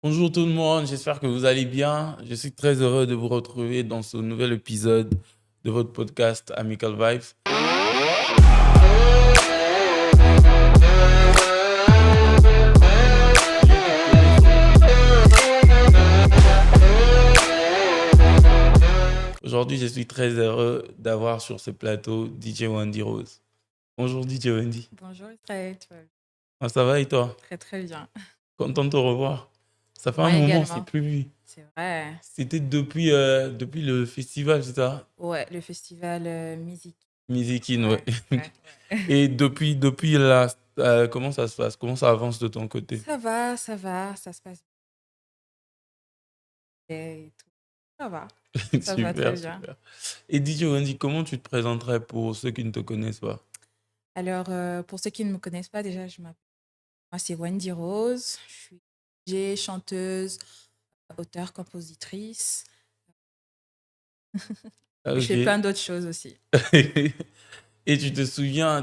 Bonjour tout le monde, j'espère que vous allez bien. Je suis très heureux de vous retrouver dans ce nouvel épisode de votre podcast Amical Vibes. Aujourd'hui, je suis très heureux d'avoir sur ce plateau DJ Wendy Rose. Bonjour DJ Wendy. Bonjour Israël, tu vas bien? Ah, ça va et toi? Très très bien. Content de te revoir. Ça fait un Moi moment, c'est également. plus vu. C'est vrai. C'était depuis le festival, c'est ça? Ouais, le festival musique. Music In, ouais. Ouais, ouais, ouais. Et depuis là, comment ça se passe? Comment ça avance de ton côté? Ça se passe bien et tout. Ça va, ça va très Super, bien. super. Et DJ Wendy, comment tu te présenterais pour ceux qui ne te connaissent pas? Alors, pour ceux qui ne me connaissent pas, déjà, moi c'est Wendy Rose. Je suis DJ, chanteuse, auteure, compositrice. Je fais Ok. plein d'autres choses aussi. Et tu te souviens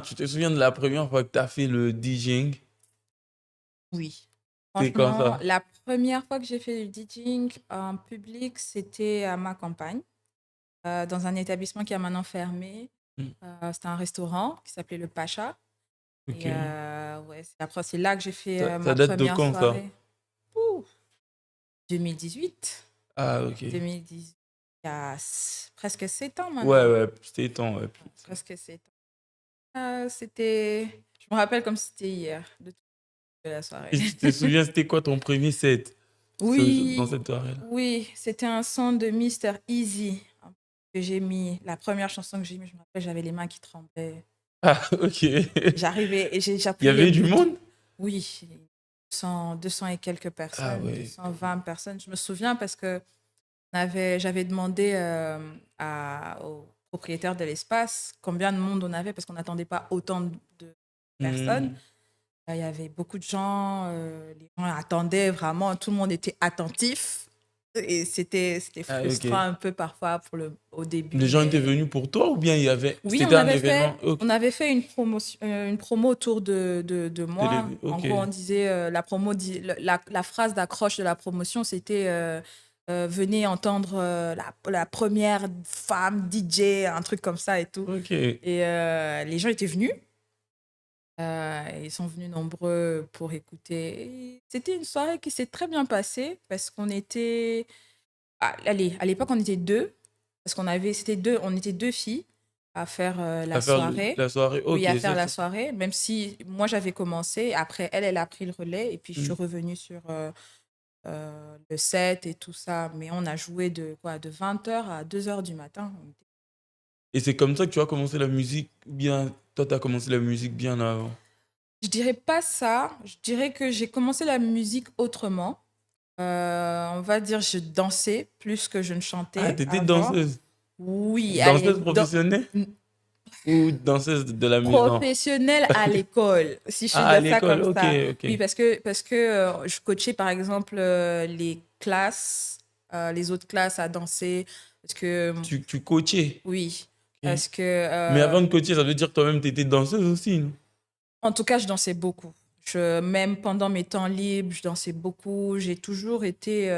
de la première fois que tu as fait le DJing? Oui. C'est quand Franchement, ça? la première fois que j'ai fait du DJing en public, c'était à ma campagne. Dans un établissement qui a maintenant fermé. Hmm. C'était un restaurant qui s'appelait le Pacha. Ok. Et ouais, c'est là que j'ai fait Ça ma date de première quand ça? soirée. Ouh, 2018. Ah, ok. 2018, il y a presque 7 ans Ouais, maintenant. ouais, c'était temps, ouais. Ouais, presque 7 ans. Je me rappelle comme si c'était hier, de la soirée. Et tu te souviens, c'était quoi ton premier set dans Oui, cette soirée-là? oui, c'était un son de Mister Easy que j'ai mis. La première chanson que j'ai mis, je me rappelle, j'avais les mains qui tremblaient. Ah, ok. J'arrivais et j'ai Il y appris les avait du boutons. monde? Oui, 200 et quelques Ah personnes, ouais. 220 personnes. Je me souviens parce que j'avais demandé au propriétaire de l'espace combien de monde on avait parce qu'on n'attendait pas autant de personnes. Hmm. Il y avait beaucoup de gens, les gens attendaient vraiment, tout le monde était attentif. Et c'était Ah, frustrant ok. un peu parfois au Les début, gens étaient mais venus pour toi ou bien oui, c'était un événement? Ok. on avait fait une promo autour de moi. En Ok. gros, on disait, la phrase d'accroche de la promotion, c'était venez entendre la première femme DJ, un truc comme ça et tout. Ok. Et les gens étaient venus. Ils sont venus nombreux pour écouter. Et c'était une soirée qui s'est très bien passée parce qu'on était. Allez, à l'époque, on était deux. Parce on était deux filles à faire la À faire soirée. la soirée. Oui, Ok, à faire la soirée, même si moi j'avais commencé. Après, elle a pris le relais et puis je suis Hmm. revenue sur le set et tout ça. Mais on a joué de 20h à 2h du matin. Et c'est comme ça que tu as commencé la musique ou bien toi, tu as commencé la musique bien avant? Je dirais pas ça. Je dirais que j'ai commencé la musique autrement. On va dire, je dansais plus que je ne Ah, chantais t'étais avant. danseuse. Oui, allez, Danseuse professionnelle n- ou danseuse de la maison? professionnelle à l'école, si je peux Ah, à dire ça l'école, comme ok, ça. ok. Oui, parce que je coachais par exemple les classes, les autres classes à danser. Parce que, Tu coachais. oui, Ok. parce que Mais avant de coacher, ça veut dire que toi-même, t'étais danseuse aussi, non? en tout cas, je dansais beaucoup. Même pendant mes temps libres, je dansais beaucoup. J'ai toujours été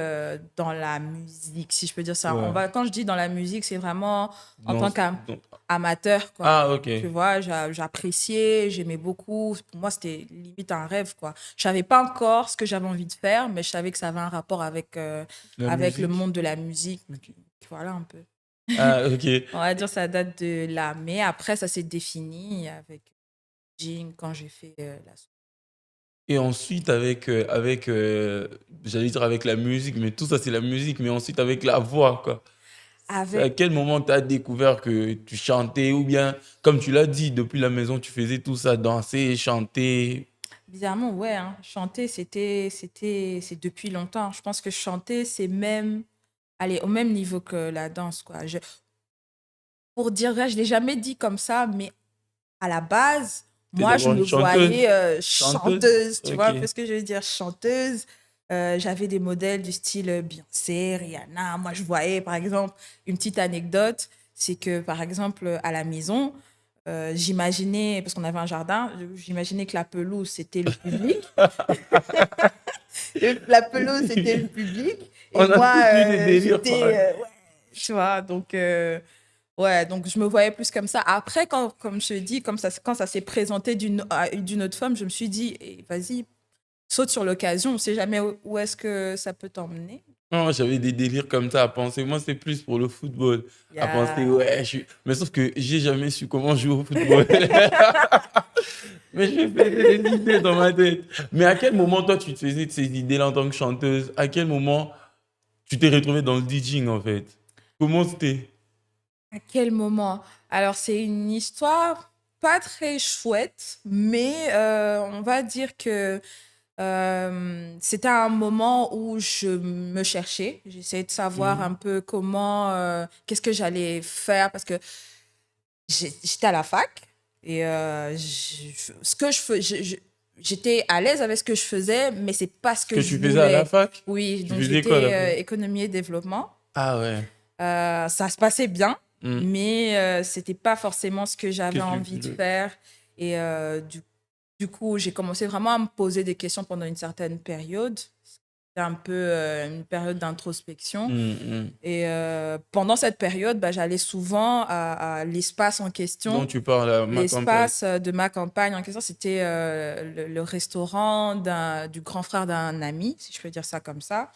dans la musique, si je peux dire ça. Ouais. Quand je dis dans la musique, c'est vraiment en Non, tant qu'amateur, quoi. Ah, ok. Tu vois, j'appréciais, j'aimais beaucoup. Pour moi, c'était limite un rêve, quoi. Je savais pas encore ce que j'avais envie de faire, mais je savais que ça avait un rapport La avec le musique. monde de la musique. Ok. Voilà un peu. Ah, ok. On va dire ça date de là. Mais après, ça s'est défini avec Jean quand j'ai fait la. Et ensuite, j'allais dire avec la musique, mais tout ça, c'est la musique, mais ensuite avec la voix, quoi. C'est à Avec quel moment tu as découvert que tu chantais ou bien, comme tu l'as dit, depuis la maison, tu faisais tout ça, danser, chanter? Bizarrement, ouais, hein. Chanter, c'est depuis longtemps. Je pense que chanter, c'est même, allez, au même niveau que la danse, quoi. Pour dire vrai, je l'ai jamais dit comme ça, mais à la base, Tu es moi, je d'abord me une chanteuse? voyais Chanteuse? chanteuse, tu Ok. vois, parce que je veux dire chanteuse. J'avais des modèles du style Beyoncé, Rihanna. Moi, je voyais, par exemple, une petite anecdote, c'est que, par exemple, à la maison, j'imaginais, parce qu'on avait un jardin, j'imaginais que la pelouse, c'était le public. La pelouse, c'était le public. Et On a moi, tous eu des délires j'étais... pareils. ouais, tu vois, donc... ouais, donc je me voyais plus comme ça. Après, comme je te dis, quand ça s'est présenté d'une autre femme, je me suis dit, eh, vas-y, saute sur l'occasion. On ne sait jamais où est-ce que ça peut t'emmener. Non, j'avais des délires comme ça à penser. Moi, c'est plus pour le football. Il y À penser, a... ouais, mais sauf que j'ai jamais su comment jouer au football. Mais je faisais des idées dans ma tête. Mais à quel moment, toi, tu te faisais de ces idées-là en tant que chanteuse? À quel moment tu t'es retrouvée dans le DJing, en fait? Comment c'était? À quel moment? Alors, c'est une histoire pas très chouette, mais on va dire que c'était un moment où je me cherchais. J'essayais de savoir un peu comment, qu'est-ce que j'allais faire parce que j'étais à la fac et ce que je fais, j'étais à l'aise avec ce que je faisais, mais c'est pas ce Ce que que je tu faisais à la voulais. fac? Oui, Tu donc faisais quoi à j'étais la fac? économie et développement. Ah ouais. Ça se passait bien, Hmm. mais c'était pas forcément ce que j'avais Qu'est-ce que envie de faire. Et du coup, j'ai commencé vraiment à me poser des questions pendant une certaine période. C'était un peu une période d'introspection. Hmm. Et pendant cette période, bah, j'allais souvent à l'espace en Dont question. tu parles à ma campagne. L'espace de ma campagne en question, c'était le restaurant du grand frère d'un ami, si je peux dire ça comme ça.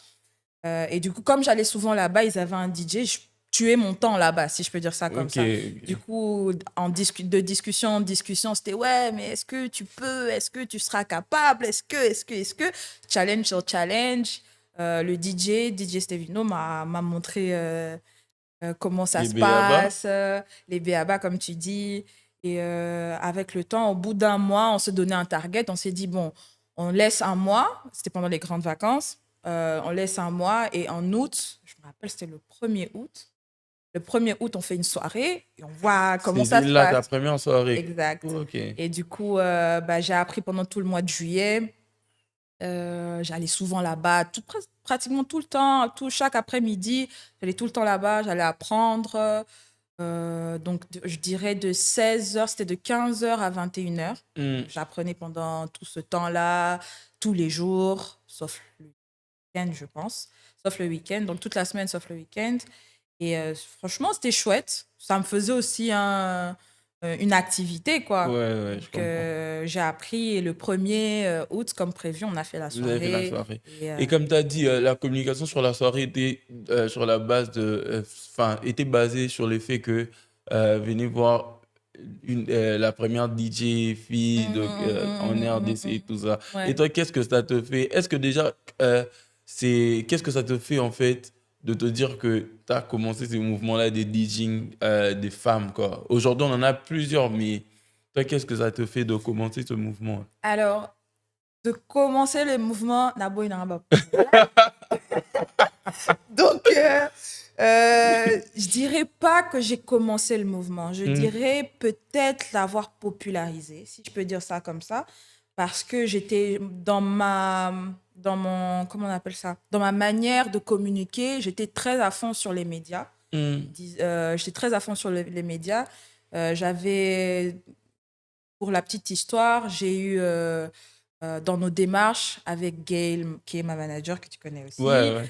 Et du coup, comme j'allais souvent là-bas, ils avaient un DJ. Je tuais mon temps là-bas, si je peux dire ça comme Ok. ça. Du coup, de discussion en discussion, c'était ouais, mais est-ce que tu peux? Est-ce que tu seras capable? Est-ce que? Challenge sur challenge. Le DJ Stevino m'a montré comment ça Les se B.A.B.A. passe, les BABA, comme tu dis. Et avec le temps, au bout d'un mois, on se donnait un target. On s'est dit, bon, on laisse un mois. C'était pendant les grandes vacances. On laisse un mois. Et en août, je me rappelle, c'était le 1er août. Le 1er août, on fait une soirée et on voit comment ça C'était se là ta passe. première soirée. Exact. Ok. Et du coup, bah, j'ai appris pendant tout le mois de juillet. J'allais souvent là-bas, pratiquement tout le temps, chaque après-midi, j'allais tout le temps là-bas, j'allais apprendre. Donc, je dirais de 16h, c'était de 15h à 21h. Hmm. J'apprenais pendant tout ce temps-là, tous les jours, sauf le week-end, je pense. Sauf le week-end, donc toute la semaine, sauf le week-end. Et franchement, c'était chouette. Ça me faisait aussi une activité, Ouais, quoi. ouais, je Donc, comprends. j'ai appris et le 1er août, comme prévu, on a fait la Vous avez fait la soirée. soirée. Et, Et comme tu as dit, la communication sur la soirée était sur la base de, enfin, était basée sur le fait que venez voir la première DJ fille donc, en RDC et tout ça. Et Ouais. toi, qu'est-ce que ça te fait? Est-ce que déjà, qu'est-ce que ça te fait en fait de te dire que tu as commencé ces mouvements-là des DJing des femmes, quoi? Aujourd'hui, on en a plusieurs, mais toi, qu'est-ce que ça te fait de commencer ce mouvement? Alors, de commencer le mouvement Nabo Inaraba. Donc, je dirais pas que j'ai commencé le mouvement. Je Hmm. dirais peut-être l'avoir popularisé, si je peux dire ça comme ça, parce que j'étais comment on appelle ça? Dans ma manière de communiquer, j'étais très à fond sur les médias. Hmm. J'étais très à fond sur les médias. J'avais, pour la petite histoire, j'ai eu dans nos démarches avec Gail, qui est ma manager, que tu connais Ouais, aussi, ouais.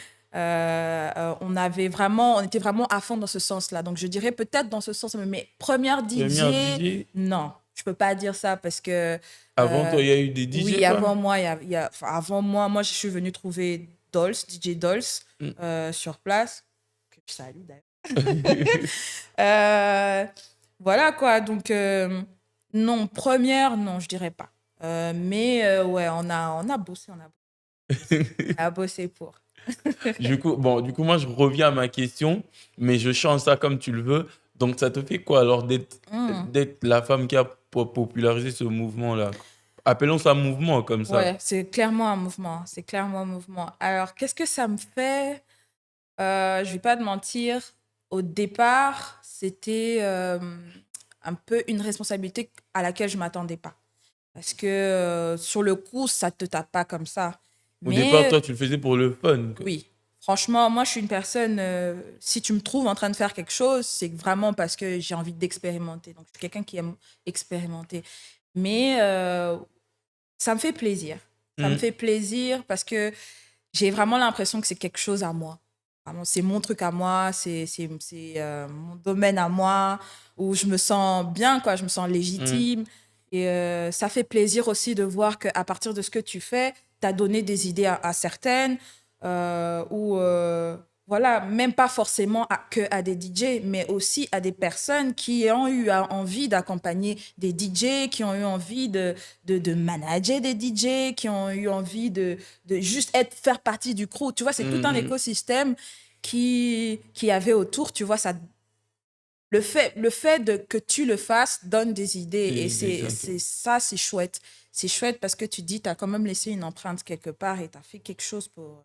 on était vraiment à fond dans ce sens-là. Donc, je dirais peut-être dans ce sens, mais première Première DJ, DJ, non, je peux pas dire ça parce que avant toi, il y a eu des oui, DJ, quoi? avant moi, enfin, avant moi, je suis venue trouver Dolls, DJ Dolls, Hmm. sur place, que je salue d'ailleurs. Euh, voilà quoi, donc non, première, non, je dirais pas. Mais ouais, on a bossé, on a bossé pour. Du coup, moi, je reviens à ma question, mais je change ça comme tu le veux. Donc, ça te fait quoi alors Hmm. d'être la femme qui a popularisé ce mouvement-là? Appelons ça mouvement comme ça. Ouais, c'est clairement un mouvement. C'est clairement un mouvement. Alors, qu'est-ce que ça me fait? Je vais pas te mentir. Au départ, c'était un peu une responsabilité à laquelle je m'attendais pas. Parce que sur le coup, ça te tape pas comme ça. Au départ, Mais toi, tu le faisais pour le fun, quoi. oui, franchement, moi, je suis une personne, si tu me trouves en train de faire quelque chose, c'est vraiment parce que j'ai envie d'expérimenter. Donc, je suis quelqu'un qui aime expérimenter. Mais ça me fait plaisir. Ça me Mm. fait plaisir parce que j'ai vraiment l'impression que c'est quelque chose à moi. Vraiment, c'est mon truc à moi, c'est mon domaine à moi, où je me sens bien, quoi, je me sens Mm. légitime. Et ça fait plaisir aussi de voir qu'à partir de ce que tu fais, tu as donné des idées à certaines, ou voilà, même pas forcément que à des DJ, mais aussi à des personnes qui ont eu envie d'accompagner des DJ, qui ont eu envie de manager des DJ, qui ont eu envie de juste faire partie du crew. Tu vois, c'est tout un Mm. écosystème qui avait autour, tu vois, ça, le fait que tu le fasses donne des idées et Exactement. c'est ça, c'est chouette. C'est chouette parce que tu dis, tu as quand même laissé une empreinte quelque part et tu as fait quelque chose pour...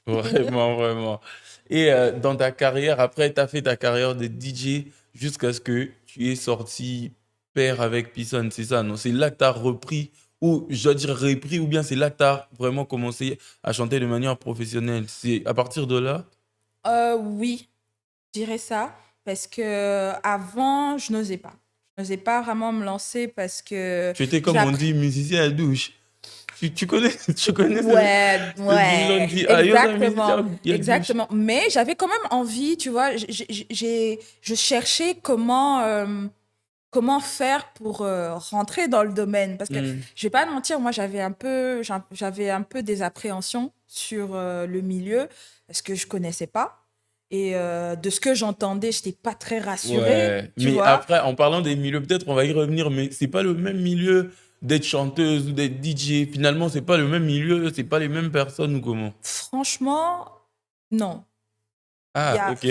Vraiment, vraiment. Et dans ta carrière, après, tu as fait ta carrière de DJ jusqu'à ce que tu aies sorti Père avec Pisson, c'est ça, non? C'est là que tu as repris, ou je dois dire repris, ou bien c'est là que tu as vraiment commencé à chanter de manière professionnelle. C'est à partir de là? Oui, je dirais ça parce que avant, je n'osais pas. Je n'osais pas vraiment me lancer parce que Tu étais, j'ai comme on appris. dit, musicien à douche. Tu connais, tu connais Ouais, ce dicton ouais, dit, ah, yo, c'est un exactement, musicien, il y a douche. exactement. Mais j'avais quand même envie, tu vois, je cherchais comment faire pour rentrer dans le domaine. Parce que Hmm. je vais pas te mentir, moi, j'avais un peu des appréhensions sur le milieu parce que je connaissais pas. Et de ce que j'entendais, je n'étais pas très rassurée, Ouais, tu mais vois. après, en parlant des milieux, peut-être on va y revenir, mais c'est pas le même milieu d'être chanteuse ou d'être DJ. Finalement, c'est pas le même milieu, c'est pas les mêmes personnes ou comment? Franchement, non. Il y Ah, a... ok.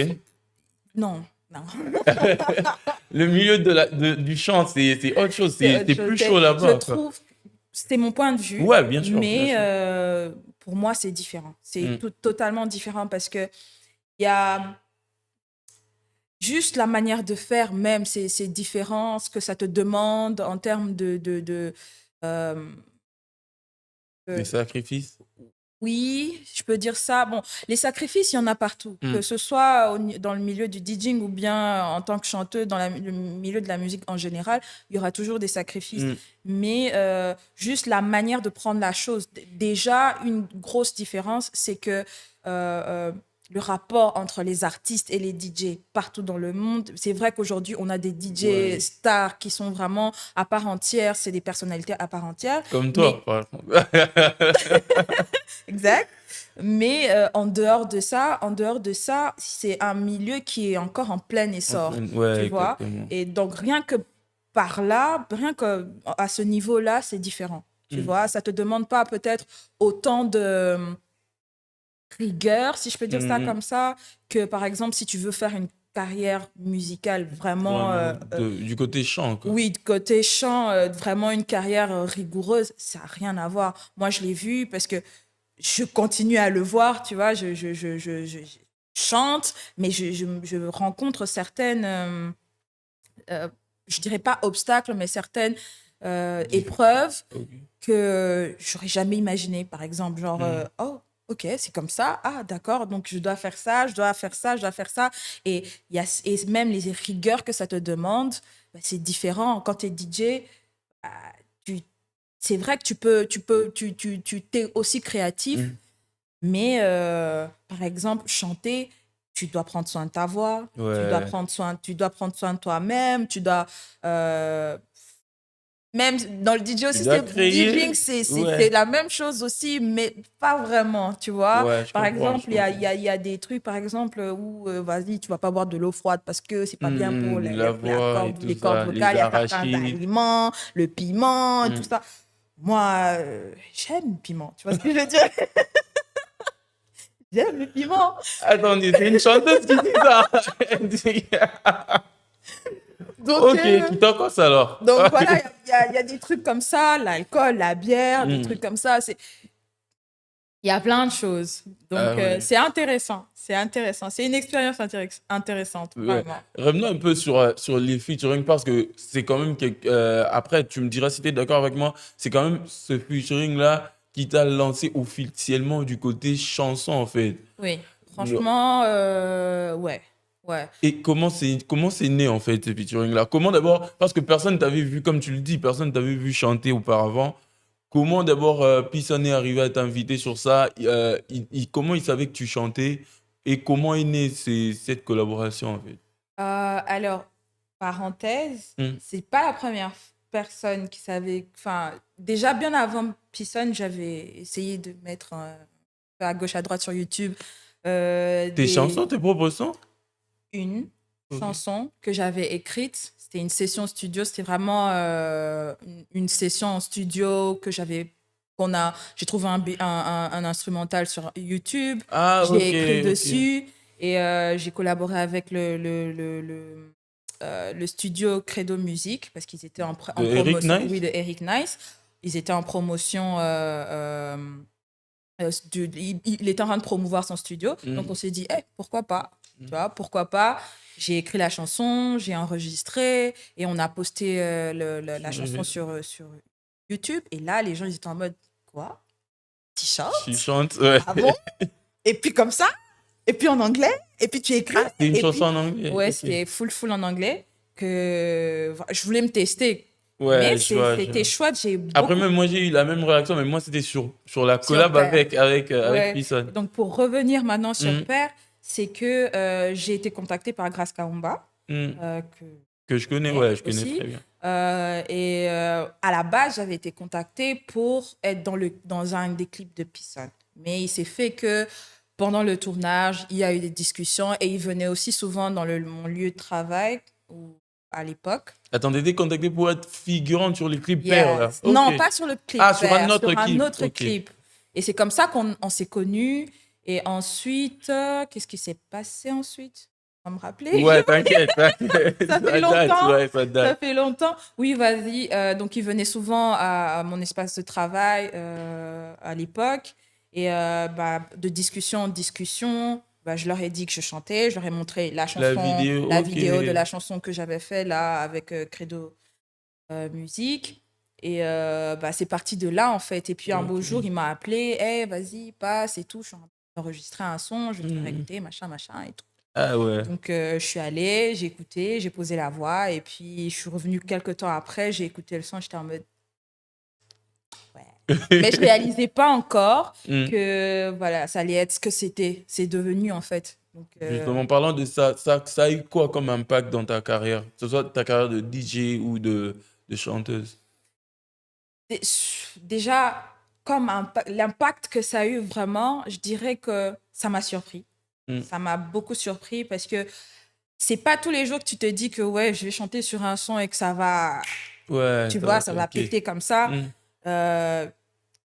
Non, non. Le milieu du chant, c'est autre chose, C'est autre c'est chose. plus chaud Je là-bas, quoi. trouve, c'est mon point de vue, Ouais, bien sûr, bien mais sûr. pour moi, c'est différent. C'est Hmm. totalement différent parce que il y a juste la manière de faire, même, c'est différent, ce que ça te demande en termes euh, Des de- sacrifices. oui, je peux dire ça. Bon, les sacrifices, il y en a partout, Hmm. que ce soit dans le milieu du DJing ou bien en tant que chanteuse dans le milieu de la musique en général, il y aura toujours des sacrifices. Hmm. Mais juste la manière de prendre la chose. Déjà, une grosse différence, c'est que le rapport entre les artistes et les DJ partout dans le monde, c'est vrai qu'aujourd'hui, on a des DJ Ouais. stars qui sont vraiment à part entière, c'est des personnalités à part entière. Comme Mais toi, par exemple. exact. Mais en dehors de ça, c'est un milieu qui est encore en plein essor, tu Ouais, vois. exactement. Et donc, rien que par là, rien que à ce niveau-là, c'est différent, tu Hmm. vois. Ça te demande pas peut-être autant de rigueur, si je peux dire ça Hmm. comme ça, que par exemple, si tu veux faire une carrière musicale vraiment, Vraiment, du côté chant, quoi. oui, de côté chant, vraiment une carrière rigoureuse, ça n'a rien à voir. Moi, je l'ai vu parce que je continue à le voir, tu vois, je chante, mais je rencontre certaines, je dirais pas obstacles, mais certaines épreuves Ok. que j'aurais jamais imaginé. Par exemple, genre, Hmm. oh, ok, c'est comme ça, ah, d'accord, donc je dois faire ça, je dois faire ça, je dois faire ça. Et, et même les rigueurs que ça te demande, bah, c'est différent. Quand tu es DJ, bah, tu, c'est vrai que tu t'es aussi créatif, Hmm. mais par exemple, chanter, tu dois prendre soin de ta voix, Ouais. tu dois prendre soin de toi-même, tu dois euh, même dans le DJ Tu aussi, dois c'est DJing, créer. c'est Ouais. la même chose aussi, mais pas vraiment, tu vois. Ouais, je Par comprends, je exemple, comprends. il y a des trucs, par exemple, où, vas-y, tu vas pas boire de l'eau froide parce que c'est pas bien pour La voix et tout les cordes ça, vocales, les il y a certains arachides. aliments, le piment, tout Hmm. ça. Moi, j'aime le piment, tu vois ce que je veux dire? J'aime le piment. Attendez, c'est une chanteuse qui dit ça. Elle dit- Donc, Ok, qui t'en pense alors? donc voilà, il y a des trucs comme ça, l'alcool, la bière, des Hmm. trucs comme ça. Il y a plein de choses. Ah Donc, ouais. c'est intéressant. C'est intéressant. C'est une expérience intéressante, Ouais. vraiment. Revenons un peu sur les featuring parce que c'est quand même après, tu me diras si tu es d'accord avec moi, c'est quand même ce featuring-là qui t'a lancé officiellement du côté chanson en fait. Oui, Le- franchement, ouais. Ouais. Et comment c'est né en fait ce featuring-là? Comment d'abord, parce que personne t'avait vu, comme tu le dis, personne t'avait vu chanter auparavant. Comment d'abord Pisson est arrivé à t'inviter sur ça? Comment il savait que tu chantais? Et comment est née cette collaboration en fait? Alors, parenthèse, Hmm. c'est pas la première personne qui savait. Enfin, déjà bien avant Pisson, j'avais essayé de mettre à gauche à droite sur YouTube Tes chansons, des tes propres sons? une Ok. chanson que j'avais écrite. C'était une session studio. C'était vraiment une session en studio que j'avais. J'ai trouvé un instrumental sur YouTube. Ah, J'ai ok, écrit ok. dessus et j'ai collaboré avec le studio Credo Music parce qu'ils étaient De en Eric promotion. Oui, Nice? de Eric Nice. Ils étaient en promotion. Il était en train de promouvoir son studio. Donc, Hmm. on s'est dit, eh, pourquoi pas? Tu Hmm. vois, pourquoi pas? J'ai écrit la chanson, j'ai enregistré et on a posté la chanson sur YouTube. Et là, les gens, ils étaient en mode, quoi? Tu Tu chantes? chantes, ouais. Ah bon? Et puis comme ça? Et puis en anglais? Et puis tu écris? Ah, c'était une Et chanson puis, en anglais, ouais, ok. c'était full en anglais que je voulais me tester. Mais Ouais, je vois, je c'était vois. chouette, j'ai Après, beaucoup. même moi, j'ai eu la même réaction, mais moi, c'était sur la Sur collab Père. avec Ouais. Pisson. Donc, pour revenir maintenant sur Hmm. Père, c'est que j'ai été contactée par Grace Kaumba, Hmm. que Que je connais, je connais ouais, je connais aussi. très bien. À la base, j'avais été contactée pour être dans un des clips de Pisson. Mais il s'est fait que pendant le tournage, il y a eu des discussions et il venait aussi souvent dans mon lieu de travail à l'époque. Attends, t'étais contacté pour être figurante sur les clips Père, là. Yes. Ok. Non, pas sur le clip Ah, sur un Père, autre sur un clip. autre Ok. clip. Et c'est comme ça qu'on on s'est connus. Et ensuite, qu'est-ce qui s'est passé ensuite? On va me rappeler. Ouais, t'inquiète, t'inquiète. Ça fait Ça date, longtemps. ouais, ça Ça date. fait longtemps. Oui, vas-y. Donc, il venait souvent à mon espace de travail à l'époque. Et de discussion en discussion, je leur ai dit que je chantais. Je leur ai montré La vidéo, la ok. vidéo de la chanson que j'avais fait là avec Credo Musique. Et c'est parti de là, en fait. Et puis, un beau jour, Ok. il m'a appelé. Hey, vas-y, passe et tout. Je suis en train d'enregistrer un son. Je vais te faire Hmm. écouter, machin, machin et tout. Ah ouais. Donc, je suis allée, j'ai écouté, j'ai posé la voix. Et puis, je suis revenue quelques temps après. J'ai écouté le son. J'étais en mode, ouais. Mais je réalisais pas encore Hmm. que voilà, ça allait être ce que c'était. C'est devenu, en fait. Donc, Justement, parlant de ça, ça a eu quoi comme impact dans ta carrière? Que ce soit ta carrière de DJ ou de chanteuse? dé- déjà, comme l'impact que ça a eu vraiment, je dirais que ça m'a surpris. Hmm. Ça m'a beaucoup surpris parce que c'est pas tous les jours que tu te dis que ouais, je vais chanter sur un son et que ça va, Ouais, tu ça vois, va ça va claquer. péter comme ça. Hmm. Euh,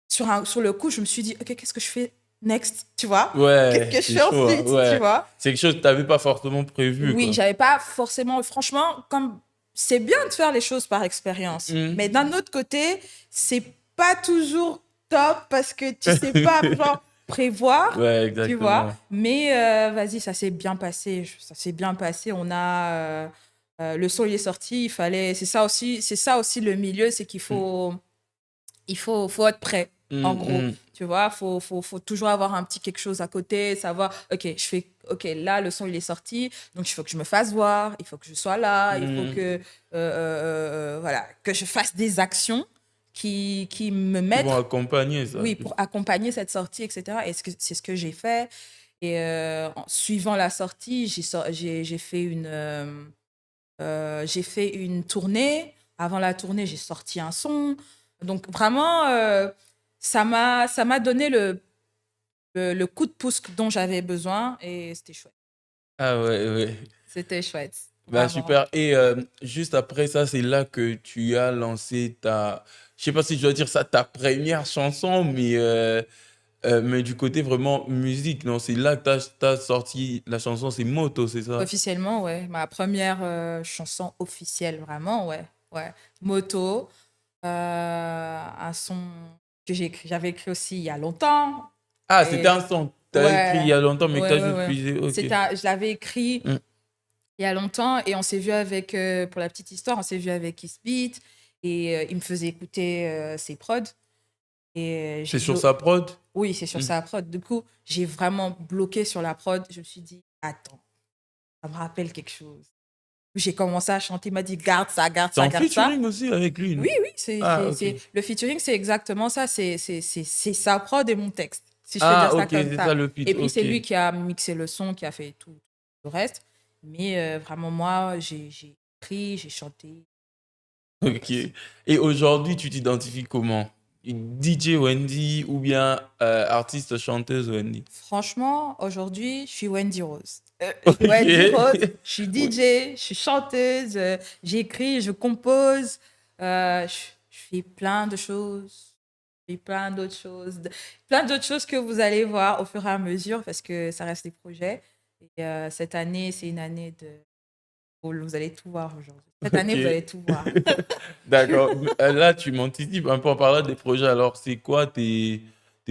sur le coup, je me suis dit, ok, qu'est-ce que je fais next, tu vois? Qu'est-ce Ouais, que je c'est fais chaud, hein, ensuite, tu ouais. vois? C'est quelque chose que tu n'avais pas forcément prévu, Oui, quoi. j'avais pas forcément, franchement, comme c'est bien de faire les choses par expérience, Hmm. mais d'un autre côté, c'est pas toujours top parce que tu sais pas, genre, prévoir, Ouais, tu vois. exactement. Mais vas-y, ça s'est bien passé, ça s'est bien passé. Le son il est sorti, il fallait, c'est ça aussi le milieu, c'est qu'il Hmm. faut être prêt, en Hmm, gros. hmm. Tu vois, faut toujours avoir un petit quelque chose à côté, savoir, ok, là, le son, il est sorti, donc il faut que je me fasse voir, il faut que je sois là, il faut Hmm. voilà, que je fasse des actions qui me Qui vont mettent, accompagner ça. oui, pour accompagner cette sortie, etc. Et c'est ce que j'ai fait. Et en suivant la sortie, j'ai fait une tournée. Avant la tournée, j'ai sorti un son. Donc vraiment, ça m'a donné le coup de pouce dont j'avais besoin et c'était chouette. Ah ouais, ouais. C'était chouette, Bah vraiment. super. Et juste après ça, c'est là que tu as lancé ta... Je sais pas si je dois dire ça, ta première chanson, mais du côté vraiment musique, non? C'est là que tu as sorti la chanson, c'est Moto, c'est ça? Officiellement, ouais. Ma première chanson officielle, vraiment, ouais. Ouais. Moto, un son que j'avais écrit aussi il y a longtemps. Ah, c'était Et un son que tu as écrit il ouais, y a longtemps, mais que tu ouais, as ouais, juste ouais. puisé. Ok. Je l'avais écrit Hmm. il y a longtemps et on s'est vu avec, pour la petite histoire, on s'est vu avec Beat et il me faisait écouter ses prods et C'est sur sa prod? oui, c'est sur Hmm. sa prod. Du coup, j'ai vraiment bloqué sur la prod. Je me suis dit, attends, ça me rappelle quelque chose. J'ai commencé à chanter, il m'a dit garde ça, garde T'es ça, en garde ça. featuring aussi avec lui, non? Oui, oui, Ah, ok. le featuring, c'est exactement ça. C'est sa prod et mon texte, si je peux Ah, dire ça ok, comme c'est ça. ça le Et feat, puis, c'est ok. lui qui a mixé le son, qui a fait tout le reste. Mais vraiment, moi, j'ai écrit, j'ai chanté. Ok. Et aujourd'hui, tu t'identifies comment? DJ Wendy ou bien artiste chanteuse Wendy? Franchement, aujourd'hui, je suis Wendy Rose. Je suis Ok. Wendy Rose, je suis Ouais. DJ, je suis chanteuse, j'écris, je compose, je fais plein de choses, je fais plein d'autres choses que vous allez voir au fur et à mesure parce que ça reste des projets. Et cette année, c'est une année de... Vous allez tout voir aujourd'hui. Cette année, Ok. vous allez tout voir. D'accord. Là, tu m'anticipes un peu en parlant des projets. Alors, c'est quoi tes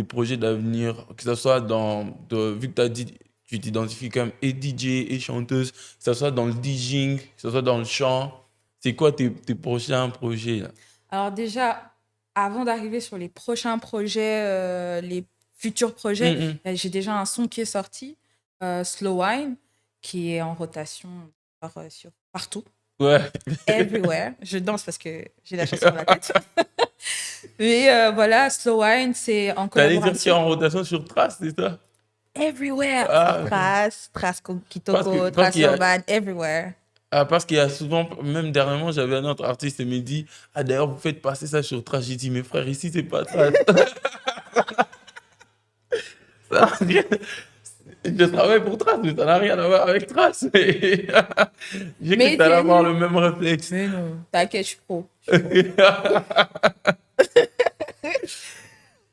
projets d'avenir? Que ce soit vu que tu as dit, tu t'identifies comme et DJ et chanteuse, que ce soit dans le DJing, que ce soit dans le chant. C'est quoi tes prochains projets là? Alors déjà, avant d'arriver sur les prochains projets, les futurs projets, Mhm. j'ai déjà un son qui est sorti, Slow Wine, qui est en rotation partout, Ouais. everywhere. Je danse parce que j'ai la chanson dans la tête. Mais voilà, Slow Wine, c'est en T'allais dire qu'il est collaboration. en rotation sur Trace, c'est ça? Everywhere. Ah, ok. Trace Parce que, Kitoko, parce qu'il Trace y a, Urban, everywhere. parce qu'il y a souvent, même dernièrement, j'avais un autre artiste qui me dit, ah d'ailleurs, vous faites passer ça sur Trace. J'ai dit, mes frères, ici, c'est pas Trace. Ça n'a rien- Je travaille pour Trace, mais ça n'a rien à voir avec Trace. J'ai cru que Mais tu allais c'est avoir le lui. même réflexe. Mais non, t'inquiète, je suis pro. Je suis pro.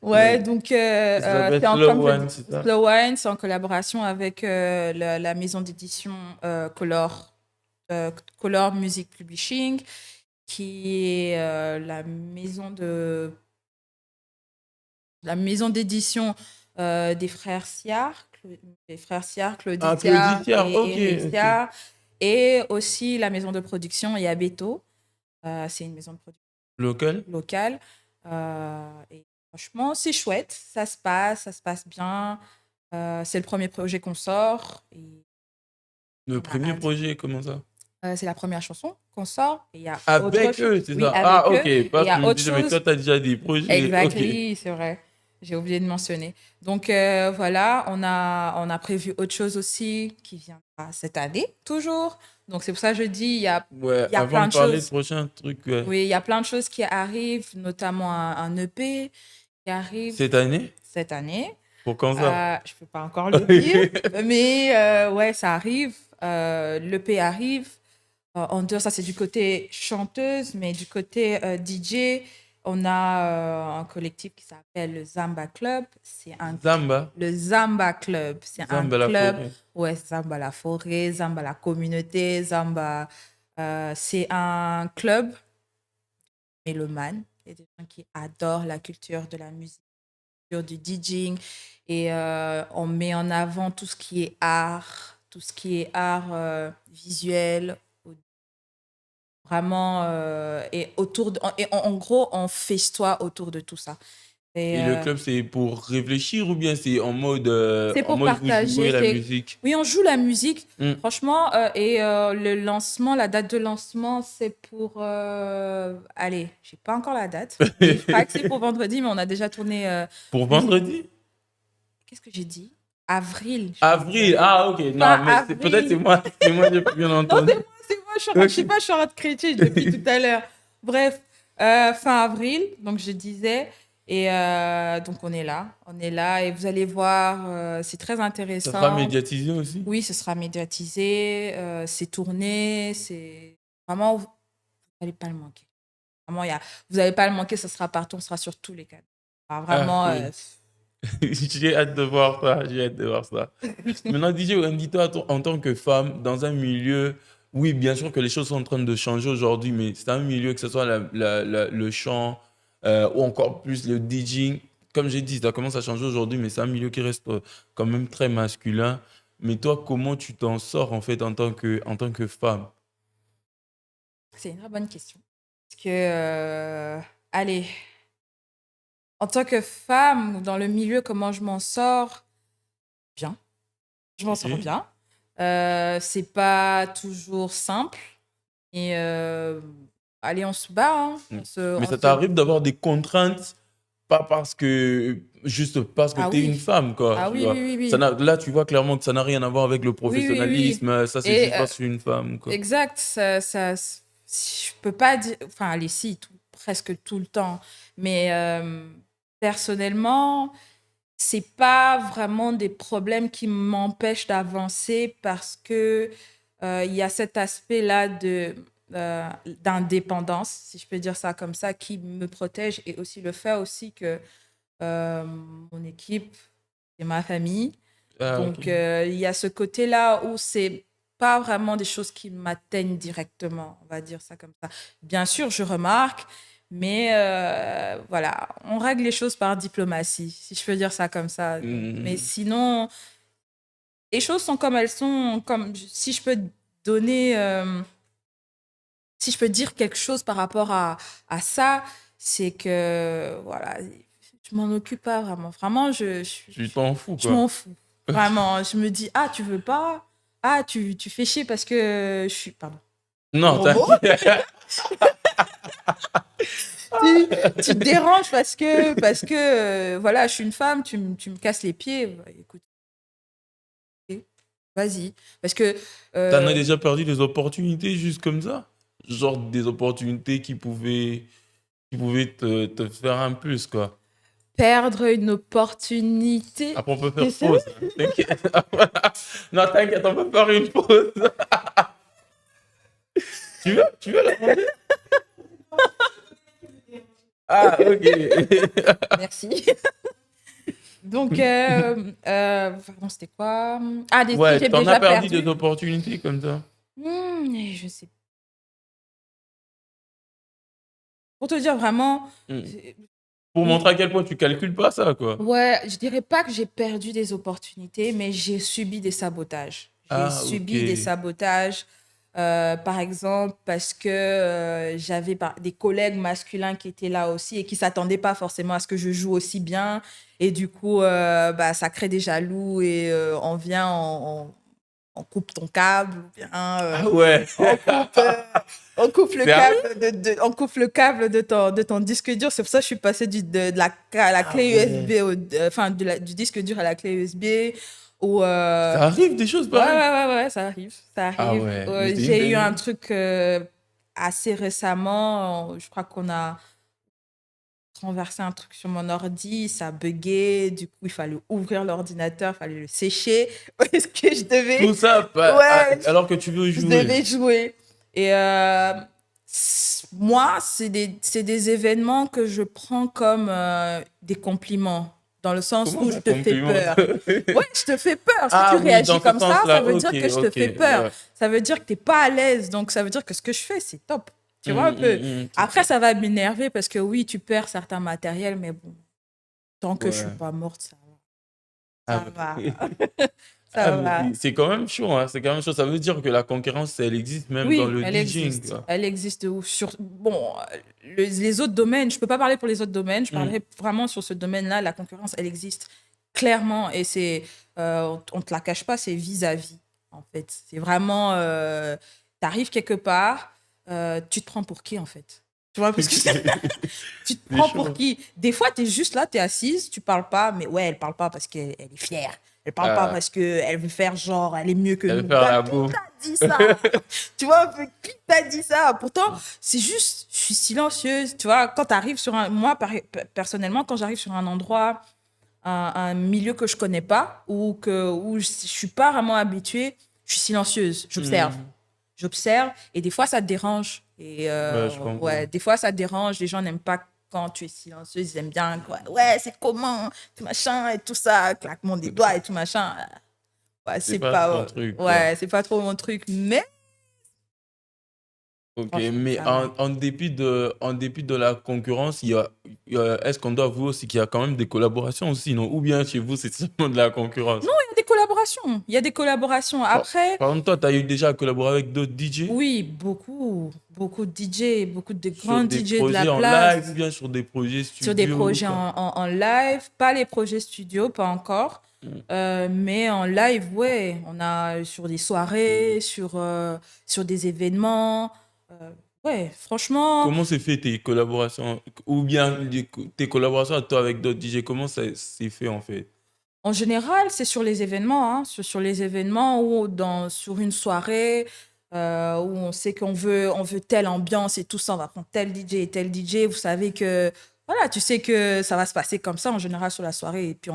Ouais, Ouais. donc Ça s'appelle c'est Slow comme je One, dis, c'est ça? Slow Wine, c'est en collaboration avec la maison d'édition Color, euh, Color Music Publishing, qui est la maison d'édition des frères Siar, Ah, Clauditia Clauditiard, et ok, Eric ok. Siar, et aussi la maison de production Yabeto. C'est une maison de production Local? locale. Et franchement, c'est chouette. Ça se passe bien. C'est le premier projet qu'on sort. Et Le on a premier hâte. projet, comment ça? C'est la première chanson qu'on sort. Et il y a autre Avec chose. eux, c'est Oui, ça. Ah, avec eux. ok. Et il y Parce que je a me autre disais, mais toi, chose. tu as déjà des projets. Ok. Exactly, c'est vrai. J'ai oublié de mentionner. Donc voilà, on a prévu autre chose aussi qui viendra cette année, toujours. Donc c'est pour ça que je dis, Ouais, il y a avant plein de de parler de choses. prochain truc, ouais. Oui, il y a plein de choses qui arrivent, notamment un EP qui arrive Cette année? cette année. Pour quand ça? Je peux pas encore le dire, mais ouais, ça arrive. L'EP arrive. En dehors, ça c'est du côté chanteuse, mais du côté DJ, on a un collectif qui s'appelle le Zamba Club. Zamba. Le Zamba Club. C'est un Zamba la club, forêt. ouais, Zamba la forêt, Zamba la communauté, Zamba. C'est un club mélomane. Il y a des gens qui adorent la culture de la musique, du DJing, et on met en avant tout ce qui est art visuel, vraiment, et en gros, on festoie autour de tout ça. Et Et le club, c'est pour réfléchir ou bien c'est c'est en pour mode vous partager. jouez la musique? Oui, on joue la musique, Hmm. franchement, et le lancement, la date de lancement, c'est pour... allez, j'ai pas encore la date, mais je crois que c'est pour vendredi, mais on a déjà tourné... Pour vendredi? qu'est-ce que j'ai dit? Avril, je crois Avril. bien. Ah, ok. Fin Non, mais peut-être avril. c'est moi, j'ai bien Non, entendu. c'est moi, je sais Ok. pas, je suis en train de critiquer depuis tout à l'heure. Bref, fin avril, donc je disais, et donc on est là, et vous allez voir, c'est très Ça sera intéressant. médiatisé aussi? Oui, ce sera médiatisé, c'est tourné, c'est vraiment, vous n'allez pas le manquer. Vraiment, vous n'allez pas le manquer, ça sera partout, on sera sur tous les canaux. Ah, Ah, vraiment, cool. J'ai hâte de voir ça. J'ai hâte de voir ça. Maintenant, DJ Wendy, toi, en tant que femme, dans un milieu, oui, bien sûr que les choses sont en train de changer aujourd'hui, mais c'est un milieu, que ce soit le chant ou encore plus le DJing. Comme j'ai dit, ça commence à changer aujourd'hui, mais c'est un milieu qui reste quand même très masculin. Mais toi, comment tu t'en sors en fait en tant que femme? c'est une très bonne question. Parce que, allez, en tant que femme, dans le milieu, comment je m'en sors? Bien. Je m'en sors Ok. bien. C'est pas toujours simple. Et allez, on se bat. Hein. Mm. Mais ça t'arrive d'avoir des contraintes, pas parce que, juste parce que Ah tu es une oui. femme, quoi, Ah tu oui, vois. oui, oui, Ça oui. là, tu vois clairement que ça n'a rien à voir avec le Oui, oui, oui. professionnalisme, ça c'est Et juste parce que je suis une femme, quoi. exact, je peux pas dire, enfin, allez, si, presque tout le temps. Mais personnellement, c'est pas vraiment des problèmes qui m'empêchent d'avancer parce que il y a cet aspect-là d'indépendance, si je peux dire ça comme ça, qui me protège et aussi le fait aussi que mon équipe et ma famille. Ah, ok. Donc, il y a ce côté-là où c'est pas vraiment des choses qui m'atteignent directement, on va dire ça comme ça. Bien sûr, je remarque, mais voilà, on règle les choses par diplomatie, si je peux dire ça comme ça. Mais Mm. sinon, les choses sont comme elles sont. Comme si je peux donner, si je peux dire quelque chose par rapport à ça, c'est que voilà, je m'en occupe pas vraiment. Vraiment, Tu t'en fous, je quoi. m'en fous. Vraiment, je me dis, ah, tu veux pas? Ah, tu fais chier parce que je suis. Pardon. Non, Gros mot. t'inquiète. Tu te déranges parce que voilà, je suis une femme, tu me casses les pieds. Bah, écoute, ok, vas-y. Parce que T'en as euh, déjà perdu des opportunités juste comme ça? Genre des opportunités qui pouvaient te faire un plus, quoi. perdre une opportunité. Après, on peut T'es faire sérieux? pause, hein. T'inquiète. Non, t'inquiète, on peut faire une pause. Tu veux la manger? Ah, ok. Merci. Donc, pardon, c'était quoi? Ah, si Ouais, j'ai t'en as déjà perdu des perdu. opportunités comme ça. Je sais. Pour te dire vraiment, Hmm. Pour montrer à quel point tu calcules pas ça, quoi. ouais, je dirais pas que j'ai perdu des opportunités, mais j'ai subi des sabotages. J'ai Ah, ok. subi des sabotages, par exemple, parce que j'avais des collègues masculins qui étaient là aussi et qui s'attendaient pas forcément à ce que je joue aussi bien. Et du coup, bah, ça crée des jaloux et on vient, on coupe ton câble, ou bien Ah ouais. on coupe, on coupe le C'est arrivé? câble on coupe le câble de ton disque dur. C'est pour ça que je suis passée la Ah clé ouais. USB, enfin du disque dur à la clé USB. Ou, Ça arrive des choses ouais, pareilles. ouais, ouais, ouais, ça arrive. Ça Ah arrive. ouais, mais c'est une J'ai eu un dinguerie. truc assez récemment. Je crois qu'on a renversé un truc sur mon ordi, ça a bugué. Du coup, il fallait ouvrir l'ordinateur, il fallait le sécher. Est-ce que je devais. Tout ça, Ouais, alors que tu veux je jouer. devais jouer. Et moi, c'est des événements que je prends comme des compliments, dans le sens Comment où je ça te fais complimente? peur. Ouais, je te fais peur. Si tu Ah oui, réagis dans ce comme ça sens-là. veut Ok, dire que je te ok. fais peur. Ouais. Ça veut dire que tu n'es pas à l'aise. Donc, ça veut dire que ce que je fais, c'est top. Tu vois un peu. C'est Après, ça. ça va m'énerver parce que oui, tu perds certains matériels, mais bon, tant que je suis Ouais. pas morte, ça va. Ah, Ça va. ah, Ça mais va. c'est quand même chaud, hein. C'est quand même chaud. Ça veut dire que la concurrence, elle existe même dans Oui, le elle DJing, existe. quoi. Elle existe de ouf. Bon, les autres domaines, je peux pas parler pour les autres domaines, je Hmm. parlerai vraiment sur ce domaine-là. La concurrence, elle existe clairement et on te la cache pas, c'est vis-à-vis, en fait. C'est vraiment, tu arrives quelque part, tu te prends pour qui, en fait? Tu vois, parce que tu te C'est prends pour chaud. qui? Des fois, tu es juste là, tu es assise, tu parles pas, mais ouais, elle parle pas parce qu'elle est fière. Elle parle pas Ah, parce qu'elle veut faire genre, elle est mieux que elle veut nous. faire la Qui go. t'a dit ça? Tu vois, un peu, qui t'a dit ça? Pourtant, c'est juste, je suis silencieuse. Tu vois, quand tu arrives sur un. Moi, personnellement, quand j'arrive sur un endroit, un milieu que je connais pas, où je suis pas vraiment habituée, je suis silencieuse. J'observe. Hmm. J'observe et des fois, ça te dérange. Et Ouais, je ouais, comprends. des fois, ça te dérange. Les gens n'aiment pas quand tu es silencieuse. Ils aiment bien, quoi. Ouais, c'est comment, tout machin et tout ça, claquement des doigts et tout machin. Ouais, C'est c'est pas ton pas. truc, quoi. Ouais, c'est pas trop mon truc, mais Ok, franchement, mais ça va. en dépit de la concurrence, est-ce qu'on doit avouer aussi qu'il y a quand même des collaborations aussi, non? Ou bien chez vous, c'est seulement de la concurrence? Non, il y a des collaborations. Il y a des collaborations. Par, Après, par exemple, toi, tu as eu déjà à collaborer avec d'autres DJ oui, beaucoup, beaucoup de DJ, beaucoup de sur grands des DJ de la projets en live ou place, bien sur des projets sur des studio, projets quoi? en live, pas les projets studio, pas encore, Mm. mais en live, ouais, on a sur des soirées, sur des événements. Ouais, franchement, Comment s'est fait tes collaborations ou bien tes collaborations à toi avec d'autres DJ? Comment ça s'est fait en fait? en général, c'est sur les événements, hein, sur les événements ou sur une soirée où on sait on veut telle ambiance et tout ça, on va prendre tel DJ et tel DJ. Vous savez que, voilà, tu sais que ça va se passer comme ça en général sur la soirée. Et puis,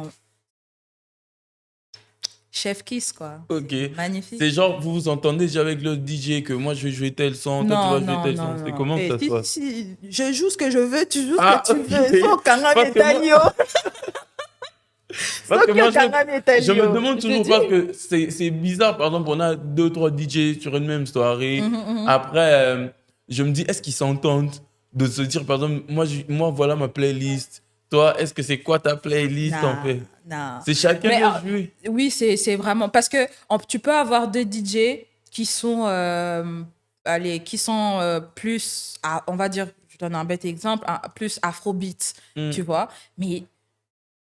chef kiss, quoi. Ok. Magnifique. C'est genre, vous vous entendez déjà avec le DJ que moi je vais jouer tel son, toi tu Non, vas jouer non, tel non, son. C'est non. comment que Et ça se passe? si, je joue ce que je veux, tu joues ce que Ah, tu veux. ok. Faut kangan Parce et que moi, tanyo. parce Faut que que moi kangan et je me tanyo. demande Je te toujours parce dis. que c'est bizarre. Par exemple, on a deux, trois DJ sur une même soirée. Mhm, mhm. Après, je me dis, est-ce qu'ils s'entendent de se dire, par exemple, moi voilà ma playlist. Toi, est-ce que c'est quoi ta playlist en Non, fait? non. C'est chacun Mais doit jouer. oui, c'est vraiment parce que tu peux avoir deux DJ qui sont, allez, qui sont plus, on va dire, je donne un bête exemple, plus afrobeat, tu Hmm. vois. Mais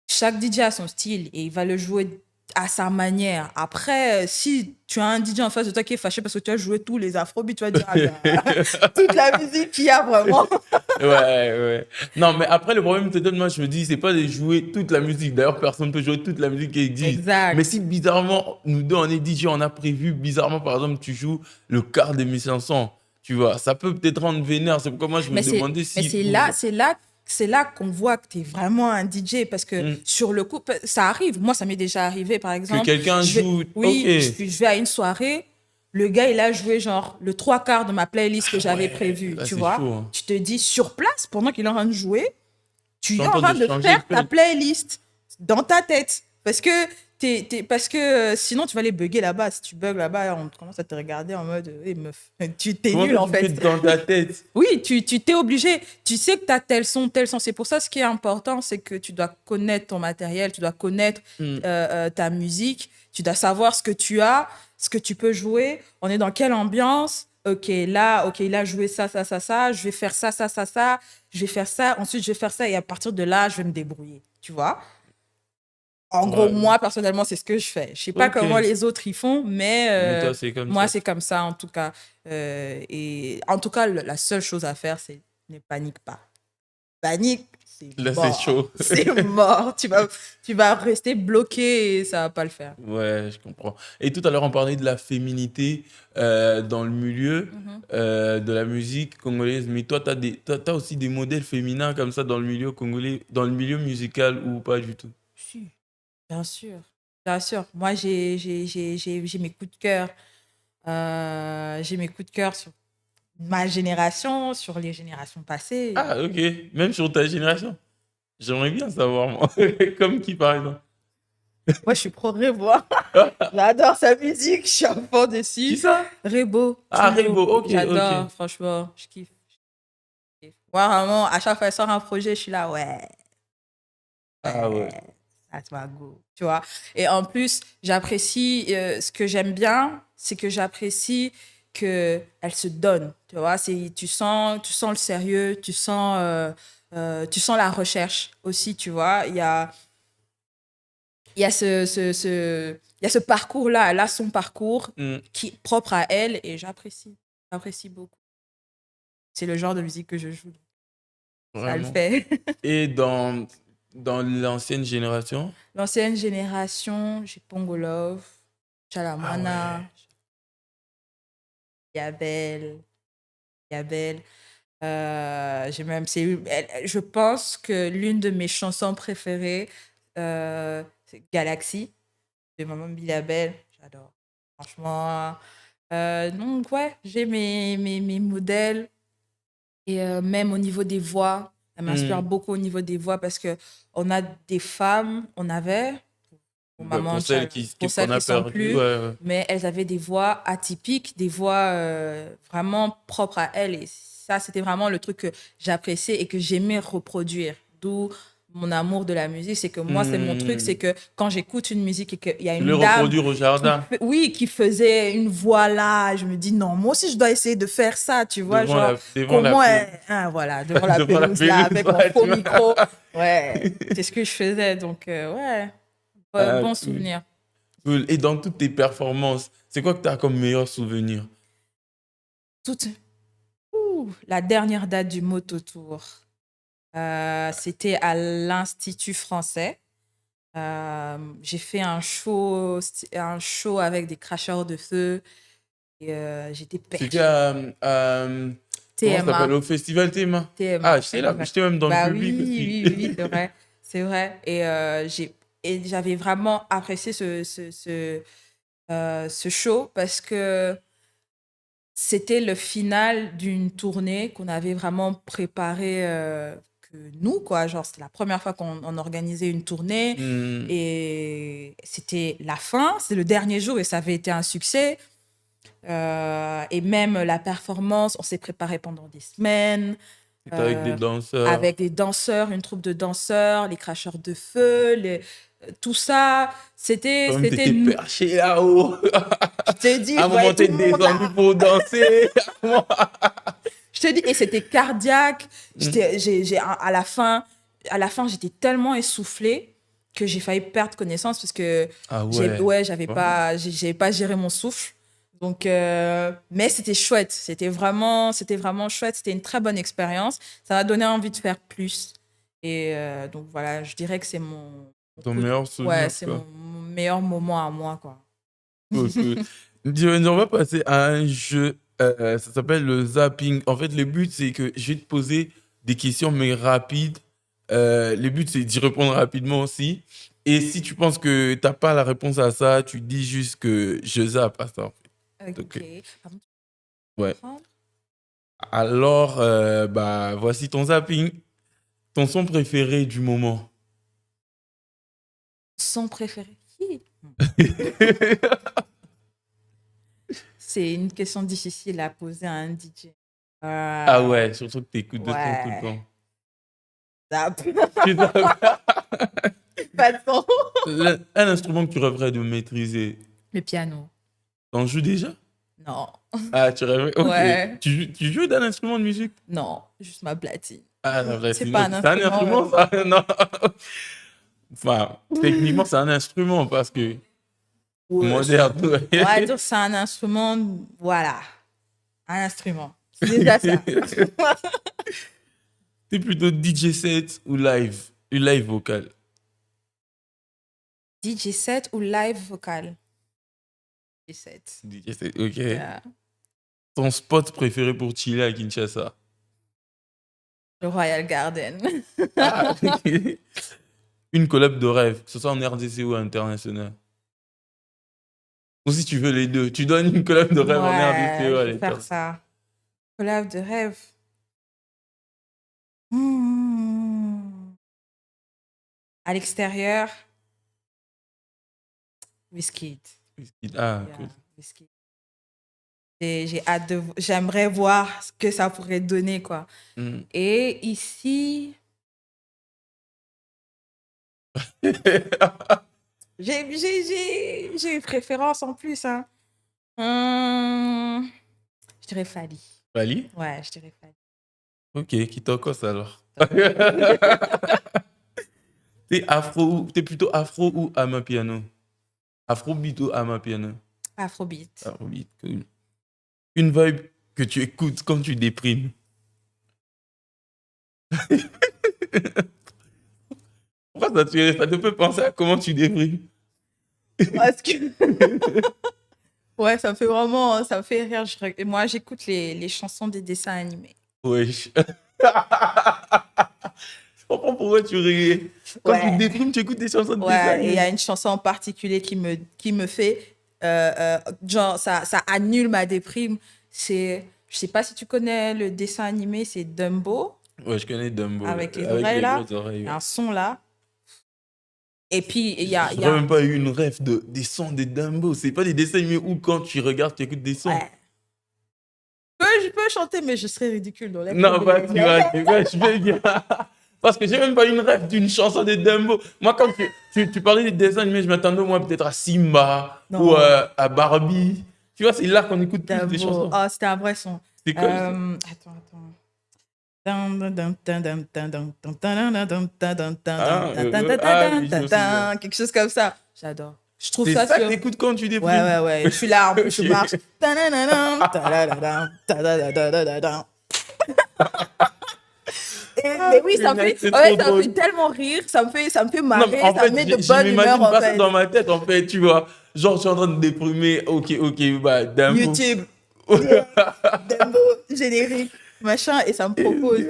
chaque DJ a son style et il va le jouer à sa manière. Après, si tu as un DJ en face de toi qui est fâché parce que tu as joué tous les afrobeats, tu vas dire, ah, gars, toute la musique qu'il y a vraiment. Ouais, ouais. Non, mais après, le problème, peut-être, moi, je me dis, c'est pas de jouer toute la musique. D'ailleurs, personne ne peut jouer toute la musique qui existe. Mais Exact. si bizarrement, nous deux, on est DJ, on a prévu, bizarrement, par exemple, tu joues le quart de mes chansons, tu vois, ça peut peut-être rendre vénère. C'est pourquoi moi, je me Mais c'est, demandais mais si vous. c'est là qu'on voit que tu es vraiment un DJ parce que Hmm. sur le coup, ça arrive. Moi, ça m'est déjà arrivé, par Que exemple. quelqu'un joue. Ok. Oui, je vais à une soirée. Le gars, il a joué genre le trois quarts de ma playlist que Ah j'avais ouais, prévue, là, tu c'est vois. chaud, hein. Tu te dis sur place, pendant qu'il est en train de jouer, tu Je suis es en en train de train de changer de faire ta peine. playlist dans ta tête. Parce que, parce que sinon, tu vas aller bugger là-bas. Si tu bugs là-bas, on commence à te regarder en mode, hé meuf, tu t'es Comment nul ça, en tu fais fait. dans ta tête? Oui, tu t'es obligé. Tu sais que tu as tel son, tel son. C'est pour ça, ce qui est important, c'est que tu dois connaître ton matériel, tu dois connaître Hmm. ta musique, tu dois savoir ce que tu as, ce que tu peux jouer. On est dans quelle ambiance? Ok, là, jouer ça, ça, ça, ça. Je vais faire ça, ça, ça, ça. Je vais faire ça. Ensuite, je vais faire ça. Et à partir de là, je vais me débrouiller. Tu vois? En gros, Ouais. moi, personnellement, c'est ce que je fais. Je sais pas Ok. comment les autres y font, mais Mais toi, c'est comme moi, ça. c'est comme ça, en tout cas. Et en tout cas, la seule chose à faire, c'est ne panique pas. Panique, c'est Là, c'est mort. chaud. C'est mort. Tu vas rester bloqué et ça va pas le faire. Ouais, je comprends. Et tout à l'heure, on parlait de la féminité dans le milieu Mhm. de la musique congolaise. Mais toi, t'as aussi des modèles féminins comme ça dans le milieu congolais, dans le milieu musical ou pas du tout? Si, bien sûr. Bien sûr. Moi, j'ai mes coups de cœur. J'ai mes coups de cœur sur ma génération, sur les générations passées. Ah, ok. Même sur ta génération. J'aimerais bien savoir, moi. Comme qui, par exemple? Moi, je suis pro Rebo. J'adore sa musique, je suis à fond Qui dessus. ça? Rebo, Ah, toujours. Rebo. Ok, ok. J'adore, franchement, je kiffe. Moi, vraiment, à chaque fois qu'elle sort un projet, je suis là, ouais, Ah ouais. that's my go. Tu vois? Et en plus, j'apprécie, ce que j'aime bien, c'est que j'apprécie qu'elle se donne. Tu vois? Tu sens le sérieux, tu sens la recherche aussi, tu vois? Il y a il y a ce parcours-là, elle a son parcours Hmm, qui est propre à elle et j'apprécie beaucoup. C'est le genre de musique que je joue. Ça le vraiment. fait. Et dans l'ancienne génération? L'ancienne génération, j'ai Pongo Love, Ah Chalamana, ouais. Yabel, Yabel. J'ai même, je pense que l'une de mes chansons préférées, c'est Galaxy de Maman Bilabel. J'adore. Franchement. Donc, ouais, j'ai mes modèles. Et même au niveau des voix, elle m'inspire Hmm. beaucoup au niveau des voix parce que on a des femmes, on avait, pour Bah, maman, pour celles pour qu'on celles a qui sont perdues, ouais, plus, ouais. mais elles avaient des voix atypiques, des voix vraiment propres à elles. Et ça, c'était vraiment le truc que j'appréciais et que j'aimais reproduire. D'où mon amour de la musique, c'est que moi, c'est mon truc, c'est Hmm. que quand j'écoute une musique et qu'il y a Tu les une dame reproduire au jardin, oui, qui faisait une voix là, je me dis non, moi aussi je dois essayer de faire ça, tu vois, genre devant la comment pelouse. hein, voilà, devant la Devant la pelouse là, pelouse, avec mon ouais, faux tu vois. micro, ouais, c'est ce que je faisais, donc ouais, Ah, bon cool. souvenir. Cool. Et dans toutes tes performances, c'est quoi que tu as comme meilleur souvenir? Toutes, La dernière date du Mototour, c'était à l'Institut français. J'ai fait un show avec des cracheurs de feu et j'étais C'était perchée. comment ça s'appelle? TMA, Au festival Théma. TMA, Ah, j'étais là, exact. j'étais même dans le Bah public aussi. oui, c'est vrai, c'est vrai. Et j'avais vraiment apprécié ce show parce que c'était le final d'une tournée qu'on avait vraiment préparée que nous, quoi. Genre, c'était la première fois qu'on organisait une tournée Hmm. et c'était la fin, c'est le dernier jour et ça avait été un succès. Et même la performance, on s'est préparé pendant des semaines C'était avec des danseurs. avec des danseurs, une troupe de danseurs, les cracheurs de feu, tout ça. Toi-même, C'était, t'étais perché là-haut. je t'ai dit, À je un voyais moment, tout t'es le monde descendu là. pour danser. Je te dis, et c'était cardiaque. Hmm. À la fin, j'étais tellement essoufflée que j'ai failli perdre connaissance parce que Ah ouais. ouais, Vraiment. j'avais pas géré mon souffle. Donc, mais c'était chouette. C'était vraiment chouette. C'était une très bonne expérience. Ça m'a donné envie de faire plus. Et donc voilà, je dirais que c'est Ton meilleur ouais, souvenir, c'est quoi. mon meilleur moment à moi, quoi. Cool, cool. On va passer à un jeu. Ça s'appelle le zapping. En fait, le but, c'est que je vais te poser des questions, mais rapides. Le but, c'est d'y répondre rapidement aussi. Et si tu penses que tu n'as pas la réponse à ça, tu dis juste que je zappe à ça, en fait. Donc, Ok. Pardon, tu peux ouais. reprendre? Alors, bah, voici ton zapping. Ton son préféré du moment. Son préféré. Hi. C'est une question difficile à poser à un DJ. Ah Euh, ouais, surtout que tu écoutes de son tout le ouais. temps. Zap. Tu zappes. Pas de son. Un instrument que tu rêverais de maîtriser. Le piano. T'en joues déjà? Non. Ah, tu rêves. Ok. Ouais. Tu joues d'un instrument de musique? Non. Juste ma platine. Ah, la C'est platine. pas Ok. un C'est un instrument. instrument, ça? Non. Enfin, techniquement, c'est un instrument parce que Wesh. moderne. On va Ouais. dire que c'est un instrument. Voilà. Un instrument. C'est déjà ça. T'es plutôt DJ set ou live? Ou live vocal? DJ set ou live vocal? DJ set. DJ set, ok. Yeah. Ton spot préféré pour chiller à Kinshasa? Le Royal Garden. Ah, ok. Une collab de rêve, que ce soit en RDC ou international. Ou si tu veux les deux, tu donnes une collab de rêve en RDC Ouais, ou à je vais faire l'international. ça. Collab de rêve. Hmm. À l'extérieur, Wizkid. Ah, Yeah, cool. Wizkid. J'ai hâte j'aimerais voir ce que ça pourrait donner, quoi. Hmm. Et ici, j'ai une préférence en plus, hein. Je dirais Fali. Bali? Ouais, je dirais Fali. Ok, Kitokos alors. T'es plutôt afro ou amapiano? Afrobeat ou amapiano? Afrobeat. Afrobeat, cool. Une vibe que tu écoutes quand tu déprimes. Pourquoi ça te fait penser à comment tu déprimes? Parce que... Ouais, ça me fait rire. Moi, j'écoute les chansons des dessins animés. Wesh. Je comprends pourquoi tu riais. Quand tu Ouais. déprimes, tu écoutes des chansons de dessin Ouais, et il y a animé. une chanson en particulier qui me fait, genre, ça annule ma déprime. Je sais pas si tu connais le dessin animé, c'est Dumbo, Ouais, je connais Dumbo, avec les avec oreilles les là. grosses oreilles. Il y a Ouais. un son là. Et puis, il y J'aurais a, même pas eu une rêve des sons de Dumbo. C'est pas des dessins animés où quand tu regardes, tu écoutes des sons. ouais. Je peux chanter, mais je serais ridicule dans les Non, bah, tu vois, je vais dire. Parce que j'ai même pas une rêve d'une chanson de Dumbo. Moi, quand tu parlais des dessins animés, je m'attendais au moins peut-être à Simba ou Non, à Barbie. Tu vois, c'est là qu'on écoute plus des Dumbo. chansons. Oh, c'était un vrai son. C'est quoi ça? Attends. Oui, je me souviens. Quelque chose comme ça. J'adore. Je trouve C'est ça ça que sur. t'écoutes quand tu déprimes? Ouais. Je suis là, en plus, je Ok. marche. Mais oui, ça me Punaise, fait, c'est en fait, trop ça me drôle. fait tellement rire, ça me fait Non, mais marrer, en ça fait, me met de je bonne humeur, m'imagine en pas ça fait. dans ma tête, en fait, tu vois. Genre, je suis en train de déprimer. Ok, ok, bah, d'infos. YouTube, direct, Dembo, générique, machin, et ça me propose.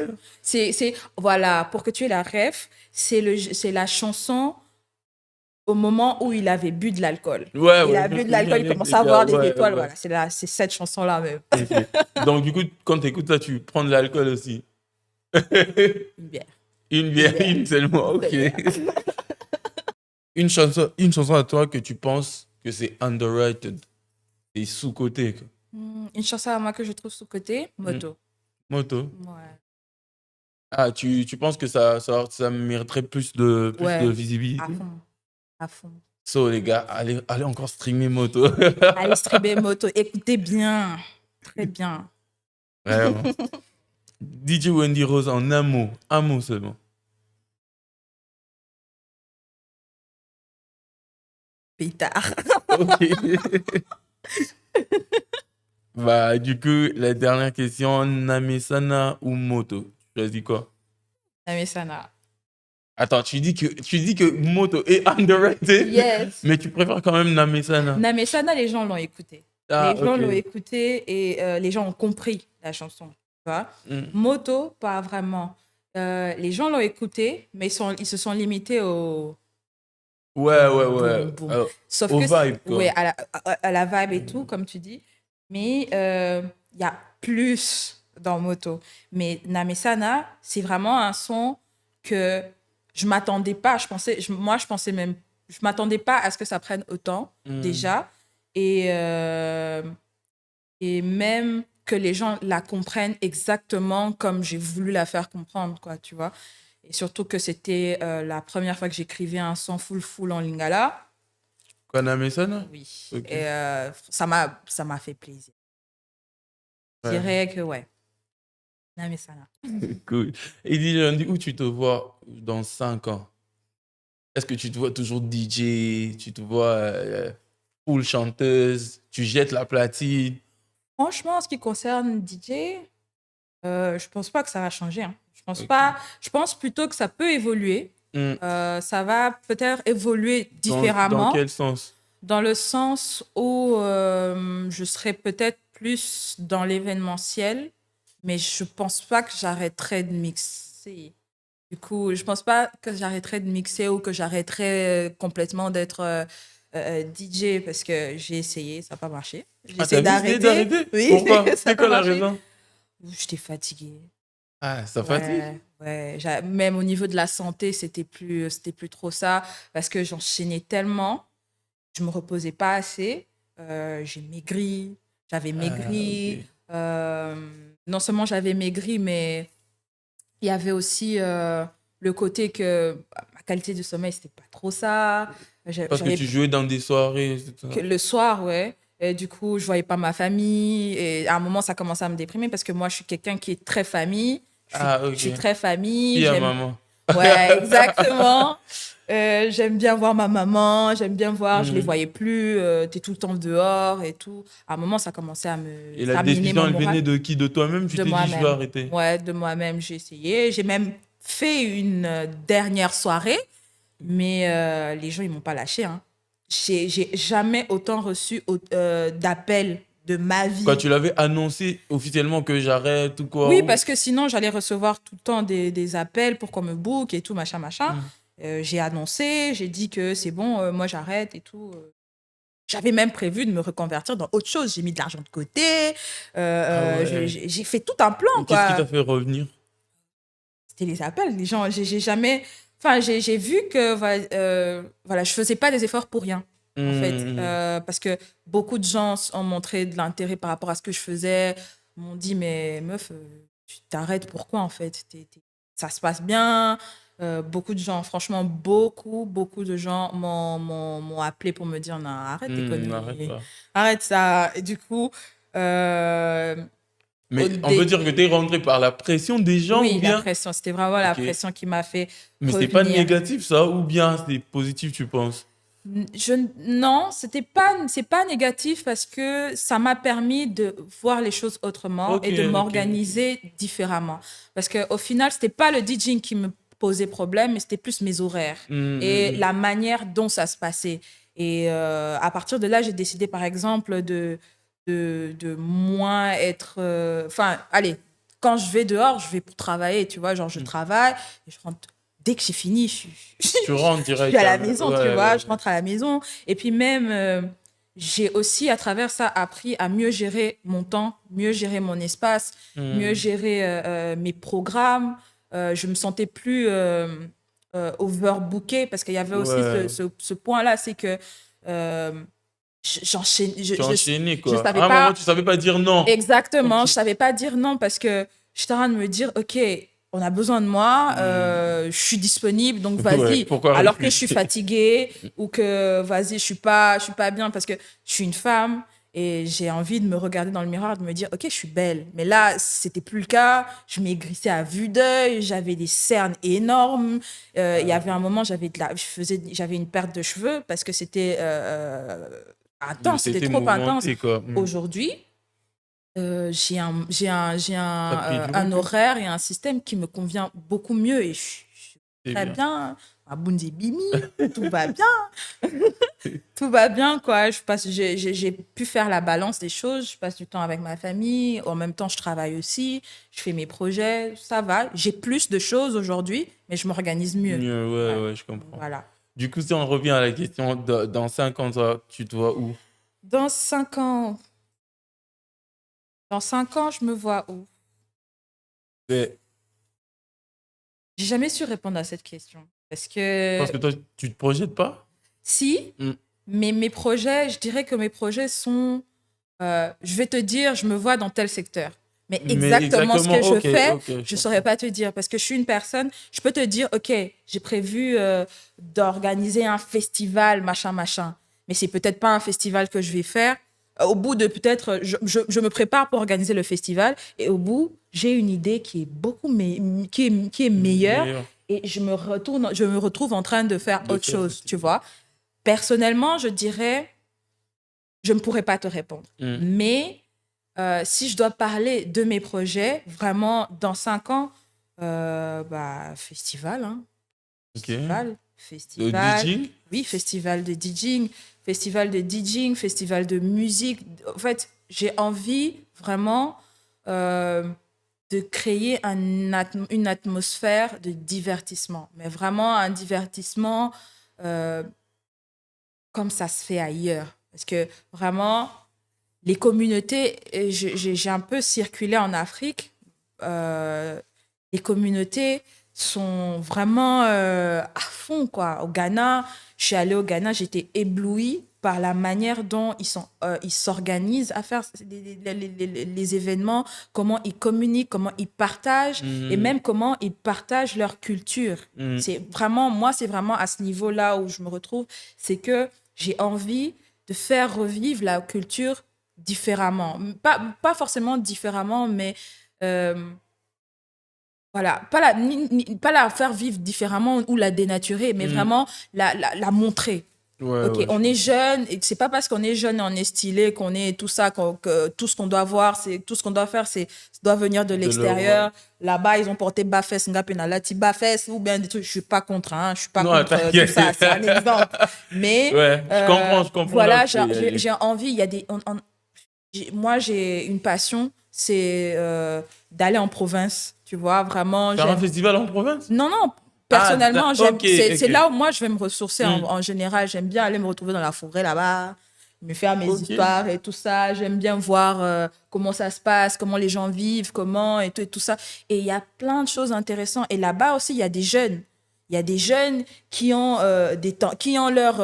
Voilà, pour que tu aies la ref, c'est la chanson au moment où il avait bu de l'alcool. Ouais, Il ouais, a je me bu de l'alcool, souviens il avec commence les à gars. voir des Ouais, étoiles, ouais. voilà, c'est cette chanson-là même. Ok. Donc, du coup, quand tu écoutes ça, tu prends de l'alcool aussi. Une bière, Une une bière, bière, une seulement. une Ok. seule bière. Une chanson à toi que tu penses que c'est underrated. C'est sous-coté, quoi. Une chanson à moi que je trouve sous-côté, Hmm. Moto. Moto. Ouais. Ah, tu penses que ça mériterait plus de Ouais, à visibilité? fond, à fond. So, les gars, allez encore streamer Moto. Allez streamer Moto, écoutez bien, très bien. Vraiment. DJ Wendy Rose en un mot seulement. Pétard. Ok. Bah, du coup, la dernière question, Namesana ou Moto? Tu choisis quoi? Mais ça n'a. Attends, tu dis que Moto est underrated, Yes. mais tu préfères quand même Namesana. Namesana, les gens l'ont écouté. Ah, Les gens ok. l'ont écouté et les gens ont compris la chanson. Tu vois? Hmm. Moto, pas vraiment. Les gens l'ont écouté, mais ils se sont limités au Ouais, boum, ouais, boum, ouais. boum. Sauf Au que, vibe, ouais, quoi. à la vibe et tout, comme tu dis. Mais il y a plus dans Moto. Mais Namesana, c'est vraiment un son que je m'attendais pas. Moi, je pensais même, je m'attendais pas à ce que ça prenne autant, Hmm. déjà. Et même que les gens la comprennent exactement comme j'ai voulu la faire comprendre, quoi, tu vois. Et surtout que c'était la première fois que j'écrivais un son full en lingala. Quoi, Namesana? Oui. Ok. Et ça m'a fait plaisir. Je Ouais. dirais que ouais. Non, mais ça là. Cool. Et dis, où tu te vois dans 5 ans? Est-ce que tu te vois toujours DJ? Tu te vois full chanteuse? Tu jettes la platine? Franchement, en ce qui concerne DJ, je pense pas que ça va changer, hein. Je pense Ok. pas. Je pense plutôt que ça peut évoluer. Hmm. Ça va peut-être évoluer Dans différemment, quel sens? dans le sens où je serai peut-être plus dans l'événementiel, mais je pense pas que j'arrêterai de mixer. Du coup, je pense pas que j'arrêterai de mixer ou que j'arrêterai complètement d'être DJ parce que j'ai essayé, ça n'a pas marché. J'ai Ah, essayé t'avais essayé d'arrêter, d'arrêter? oui, Pourquoi? ça n'a C'était pas quoi la marché. raison? J'étais fatiguée. Ah, ça fatigue? Ouais, ouais. Même au niveau de la santé, c'était plus trop ça parce que j'enchaînais tellement, je me reposais pas assez. J'ai maigri, j'avais Ah, maigri. ok. Non seulement j'avais maigri, mais il y avait aussi le côté que ma qualité de sommeil, c'était pas trop ça. Parce que J'avais tu jouais dans des soirées, etc. que le soir, ouais. Et du coup, je voyais pas ma famille. Et à un moment, ça commençait à me déprimer parce que moi, je suis quelqu'un qui est très famille. Je suis, Ah, je suis ok. très famille. Fille à maman. Ouais, exactement. J'aime bien voir ma maman. J'aime bien voir. Je les Hmm. voyais plus. T'es tout le temps dehors et tout. À un moment, ça commençait Et la à miner décision, mon elle moral. venait de qui? De toi-même? Tu De t'es dit, je vais moi-même. arrêter. Ouais, de moi-même, j'ai essayé. J'ai même fait une dernière soirée, mais les gens, ils m'ont pas lâché, hein. J'ai jamais autant reçu d'appels de ma Quand vie. tu l'avais annoncé officiellement que j'arrête ou quoi? Oui, parce que sinon, j'allais recevoir tout le temps des appels pour qu'on me book et tout, machin, machin. Hmm. J'ai annoncé, j'ai dit que c'est bon, moi j'arrête et tout. J'avais même prévu de me reconvertir dans autre chose. J'ai mis de l'argent de côté. Ah ouais. J'ai fait tout un plan, Mais qu'est-ce qui t'a quoi. fait revenir? C'était les appels. Les gens, j'ai jamais. Enfin, j'ai vu que voilà, je faisais pas des efforts pour rien, en fait. Hmm. Parce que beaucoup de gens ont montré de l'intérêt par rapport à ce que je faisais, m'ont dit, mais meuf, tu t'arrêtes pourquoi, en fait? Ça se passe bien. Beaucoup de gens, franchement, beaucoup de gens m'ont appelé pour me dire, non, arrête tes N'arrête conneries. pas. Arrête ça. Et du coup, euh, au Mais on peut dé- dire que t'es rentré par la pression des gens ou oui, la bien? pression, c'était vraiment la Ok. pression qui m'a fait Mais c'est pas revenir. négatif ça ou bien c'est positif, tu penses? Non, c'est pas négatif parce que ça m'a permis de voir les choses autrement Ok, et de ok. m'organiser différemment. Parce qu'au final, c'était pas le DJing qui me posait problème, mais c'était plus mes horaires et Hmm. la manière dont ça se passait. Et à partir de là, j'ai décidé, par exemple, de moins être. Enfin, allez, quand je vais dehors, je vais pour travailler, tu vois, genre je travaille et je rentre. Dès que j'ai fini, Tu rentres je suis à la directement. maison, tu Ouais, vois, ouais. je rentre à la maison. Et puis même, j'ai aussi, à travers ça, appris à mieux gérer mon temps, mieux gérer mon espace, mieux Hmm. gérer mes programmes. Je me sentais plus overbookée parce qu'il y avait aussi Ouais. ce point-là, c'est que euh, j'enchaîne, Tu as enchaîné, je quoi. savais À un moment, pas tu savais pas dire non. exactement, Ok. je savais pas dire non parce que j'étais en train de me dire, OK, on a besoin de moi, Hmm. je suis disponible, donc Ouais, vas-y. pourquoi Alors que je suis refuser? fatiguée ou que vas-y, je suis pas bien parce que je suis une femme et j'ai envie de me regarder dans le miroir, de me dire, OK, je suis belle. Mais là, c'était plus le cas. Je maigrissais à vue d'œil, j'avais des cernes énormes. Il y avait un moment, j'avais une perte de cheveux parce que c'était intense, c'était C'était trop intense. mouvementé, quoi. Hmm. Aujourd'hui, Ça te plaît toujours un plus? horaire et un système qui me convient beaucoup mieux et je suis C'est très bien. bien. À Bunzi Bimi, tout va bien, tout va bien quoi. J'ai pu faire la balance des choses. Je passe du temps avec ma famille. En même temps, je travaille aussi. Je fais mes projets. Ça va. J'ai plus de choses aujourd'hui, mais je m'organise mieux. Mieux, Ouais. ouais, ouais, je Donc, comprends. voilà. Du coup, si on revient à la question, dans 5 ans, toi, tu te vois où? Dans 5 ans, dans 5 ans, je me vois où? Ouais. J'ai jamais su répondre à cette question parce que Parce que toi, tu te projettes pas? si. Hmm. Mais mes projets, je dirais que mes projets sont, je vais te dire, je me vois dans tel secteur. Mais Mais exactement ce exactement, que je ok, fais, ok, je je ne saurais comprends. pas te dire parce que je suis une personne, je peux te dire, OK, j'ai prévu d'organiser un festival, machin, machin. Mais c'est peut-être pas un festival que je vais faire. Au bout de peut-être, je me prépare pour organiser le festival et au bout, j'ai une idée qui est qui est meilleure Meilleur et je me retrouve en train de faire de autre faire chose, cette tu idée. vois. Personnellement, je dirais, je ne pourrais pas te répondre. Hmm. Mais si je dois parler de mes projets, vraiment, dans 5 ans, bah, festival, hein. Ok. Festival, Le festival, DJ? oui, festival de DJing, festival de musique. En fait, j'ai envie vraiment de créer une atmosphère de divertissement, mais vraiment un divertissement euh, comme ça se fait ailleurs. Parce que vraiment, les communautés, et j'ai un peu circulé en Afrique, les communautés sont vraiment à fond, quoi. Au Ghana, je suis allée au Ghana, j'étais éblouie par la manière dont ils s'organisent à faire les événements, comment ils communiquent, comment ils partagent, et Hmm. même comment ils partagent leur culture. Hmm. C'est vraiment, moi, c'est vraiment à ce niveau-là où je me retrouve, c'est que j'ai envie de faire revivre la culture différemment. Pas forcément différemment, mais euh, voilà, pas la faire vivre différemment ou la dénaturer, mais Hmm. vraiment la montrer. Ouais, Ok, ouais, je on est comprends. jeune et c'est pas parce qu'on est jeune et on est stylé qu'on est tout ça, que tout ce qu'on doit voir, c'est tout ce qu'on doit faire, ça doit venir de De leur... l'extérieur. Là-bas, ils ont porté Bafes, Ngapenalati, Bafes ou bien des trucs. Je suis pas contre, hein, je suis pas Non, contre tout t'inquiète. ça. C'est un exemple. Mais Ouais, je comprends là où voilà, tu veux y aller. j'ai envie. Il y a moi, j'ai une passion, c'est d'aller en province. Tu vois, vraiment, Faire un j'aime. festival en province? Non, non, Ah, personnellement, ok, c'est ok. là où moi je vais me ressourcer Hmm. en général. J'aime bien aller me retrouver dans la forêt là-bas, me faire mes Ok. histoires et tout ça. J'aime bien voir comment ça se passe, comment les gens vivent, comment et tout ça. Et il y a plein de choses intéressantes. Et là-bas aussi, il y a des jeunes. Il y a des jeunes qui ont qui ont leurs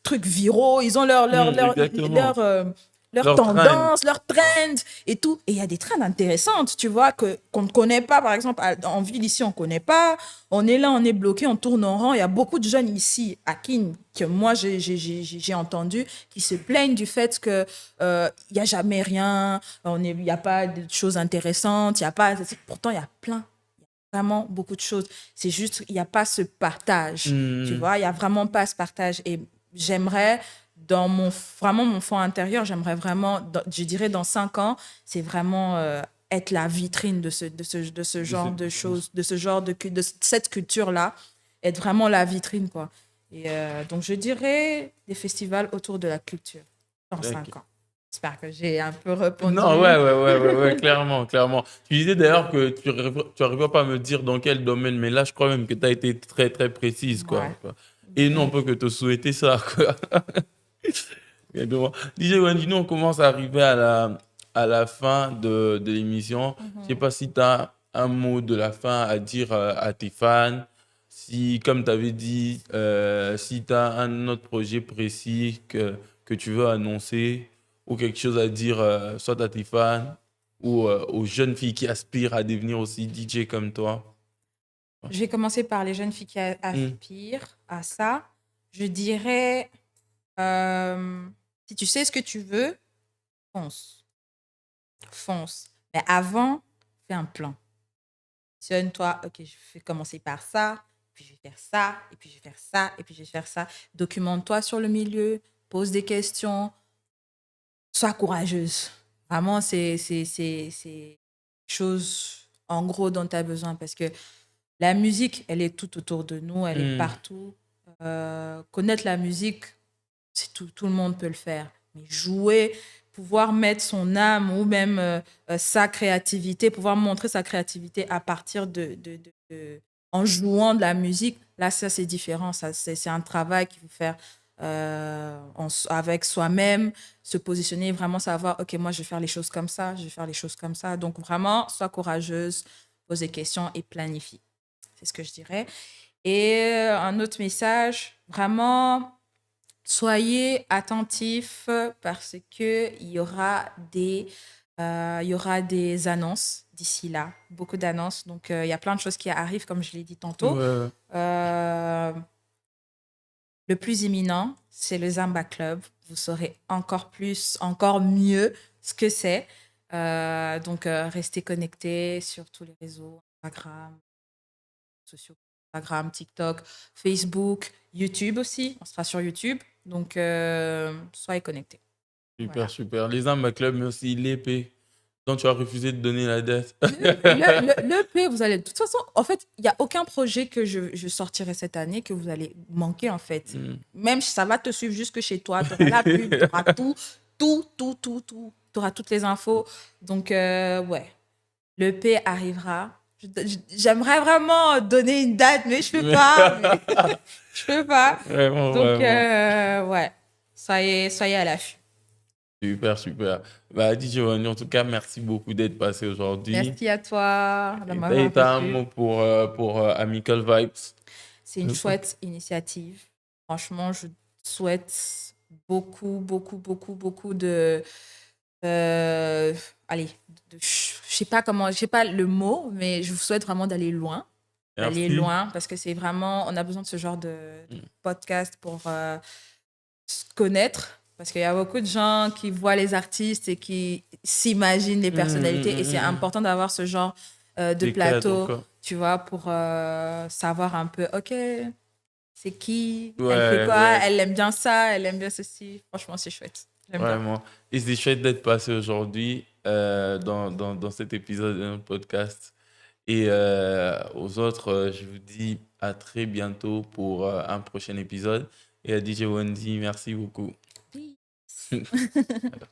trucs viraux, ils ont Exactement. leur Leur train. tendance, leur trend et tout. Et il y a des trends intéressantes, tu vois, qu'on ne connaît pas, par exemple, en ville ici, on ne connaît pas. On est là, on est bloqué, on tourne en rond. Il y a beaucoup de jeunes ici, à Kin, que moi, j'ai entendu, qui se plaignent du fait que il n'y a jamais rien, il n'y a pas de choses intéressantes, il y a pas... Pourtant, il y a plein, vraiment beaucoup de choses. C'est juste, il n'y a pas ce partage, tu Hmm. vois, il n'y a vraiment pas ce partage. Et j'aimerais, dans vraiment mon fond intérieur, j'aimerais vraiment, je dirais dans 5 ans, c'est vraiment être la vitrine de ce genre de choses, de ce genre de cette culture-là, être vraiment la vitrine, quoi. Et donc, je dirais des festivals autour de la culture dans 5 ans. J'espère que j'ai un peu répondu. Non, ouais, clairement, clairement. Tu disais d'ailleurs que tu n'arriveras pas à me dire dans quel domaine, mais là, je crois même que tu as été très, très précise, quoi. Ouais. Et non, on peut que te souhaiter ça, quoi. DJ Wendy, nous, on commence à arriver à la fin de l'émission. Je ne sais pas si tu as un mot de la fin à dire à tes fans. Si, comme tu avais dit, si tu as un autre projet précis que tu veux annoncer ou quelque chose à dire, soit à tes fans ou aux jeunes filles qui aspirent à devenir aussi DJ comme toi. Je vais commencer par les jeunes filles qui aspirent à ça. Je dirais, si tu sais ce que tu veux, fonce. Fonce. Mais avant, fais un plan. Toi, ok, je vais commencer par ça, puis je vais faire ça, et puis je vais faire ça, et puis je vais faire ça. Documente-toi sur le milieu, pose des questions, sois courageuse. Vraiment, c'est chose en gros dont tu as besoin parce que la musique, elle est tout autour de nous, elle est partout. Connaître la musique, c'est tout le monde peut le faire. Mais jouer, pouvoir mettre son âme ou même sa créativité, pouvoir montrer sa créativité à partir en jouant de la musique, là, ça, c'est différent. C'est un travail qu'il faut faire avec soi-même, se positionner, vraiment savoir, OK, moi, je vais faire les choses comme ça, je vais faire les choses comme ça. Donc, vraiment, sois courageuse, pose des questions et planifie. C'est ce que je dirais. Et un autre message, vraiment, soyez attentifs parce qu'il y aura des annonces d'ici là, beaucoup d'annonces. Donc, il y a plein de choses qui arrivent, comme je l'ai dit tantôt. Ouais. Le plus imminent, c'est le Zamba Club. Vous saurez encore mieux ce que c'est. Donc, restez connectés sur tous les réseaux, Instagram, sociaux, Instagram, TikTok, Facebook, YouTube aussi. On sera sur YouTube. Donc, soyez connectés. Super, Voilà. super. Les Zamba Club, mais aussi l'épée dont tu as refusé de donner la date. L'EP, vous allez... De toute façon, en fait, il n'y a aucun projet que je sortirai cette année que vous allez manquer, en fait. Même si ça va te suivre jusque chez toi, tu auras la pub, tu auras tout. Tu auras toutes les infos. Donc, ouais, l'EP arrivera. J'aimerais vraiment donner une date, mais je peux pas. Je peux pas. Vraiment, Donc, vraiment. ouais, soyez à l'affût. Super, super. Bah, DJ Wani, en tout cas, merci beaucoup d'être passé aujourd'hui. Merci à toi de m'avoir Et t'as un reçu. mot pour Amical Vibes? C'est une chouette initiative. Franchement, je souhaite beaucoup de... allez, je sais pas comment, je sais pas le mot, mais je vous souhaite vraiment d'aller loin. D'aller Merci. loin, parce que c'est vraiment... On a besoin de ce genre de podcast pour se connaître. Parce qu'il y a beaucoup de gens qui voient les artistes et qui s'imaginent les personnalités. Et c'est important d'avoir ce genre de Des plateau, cadres, quoi. tu vois, pour savoir un peu, OK, c'est qui, elle Ouais, fait quoi, ouais. elle aime bien ça, elle aime bien ceci. Franchement, c'est chouette. J'aime bien. Vraiment. Et c'est chouette d'être passé aujourd'hui dans cet épisode de notre podcast. Et aux autres, je vous dis à très bientôt pour un prochain épisode. Et à DJ Wendy, merci beaucoup. Peace. Alors,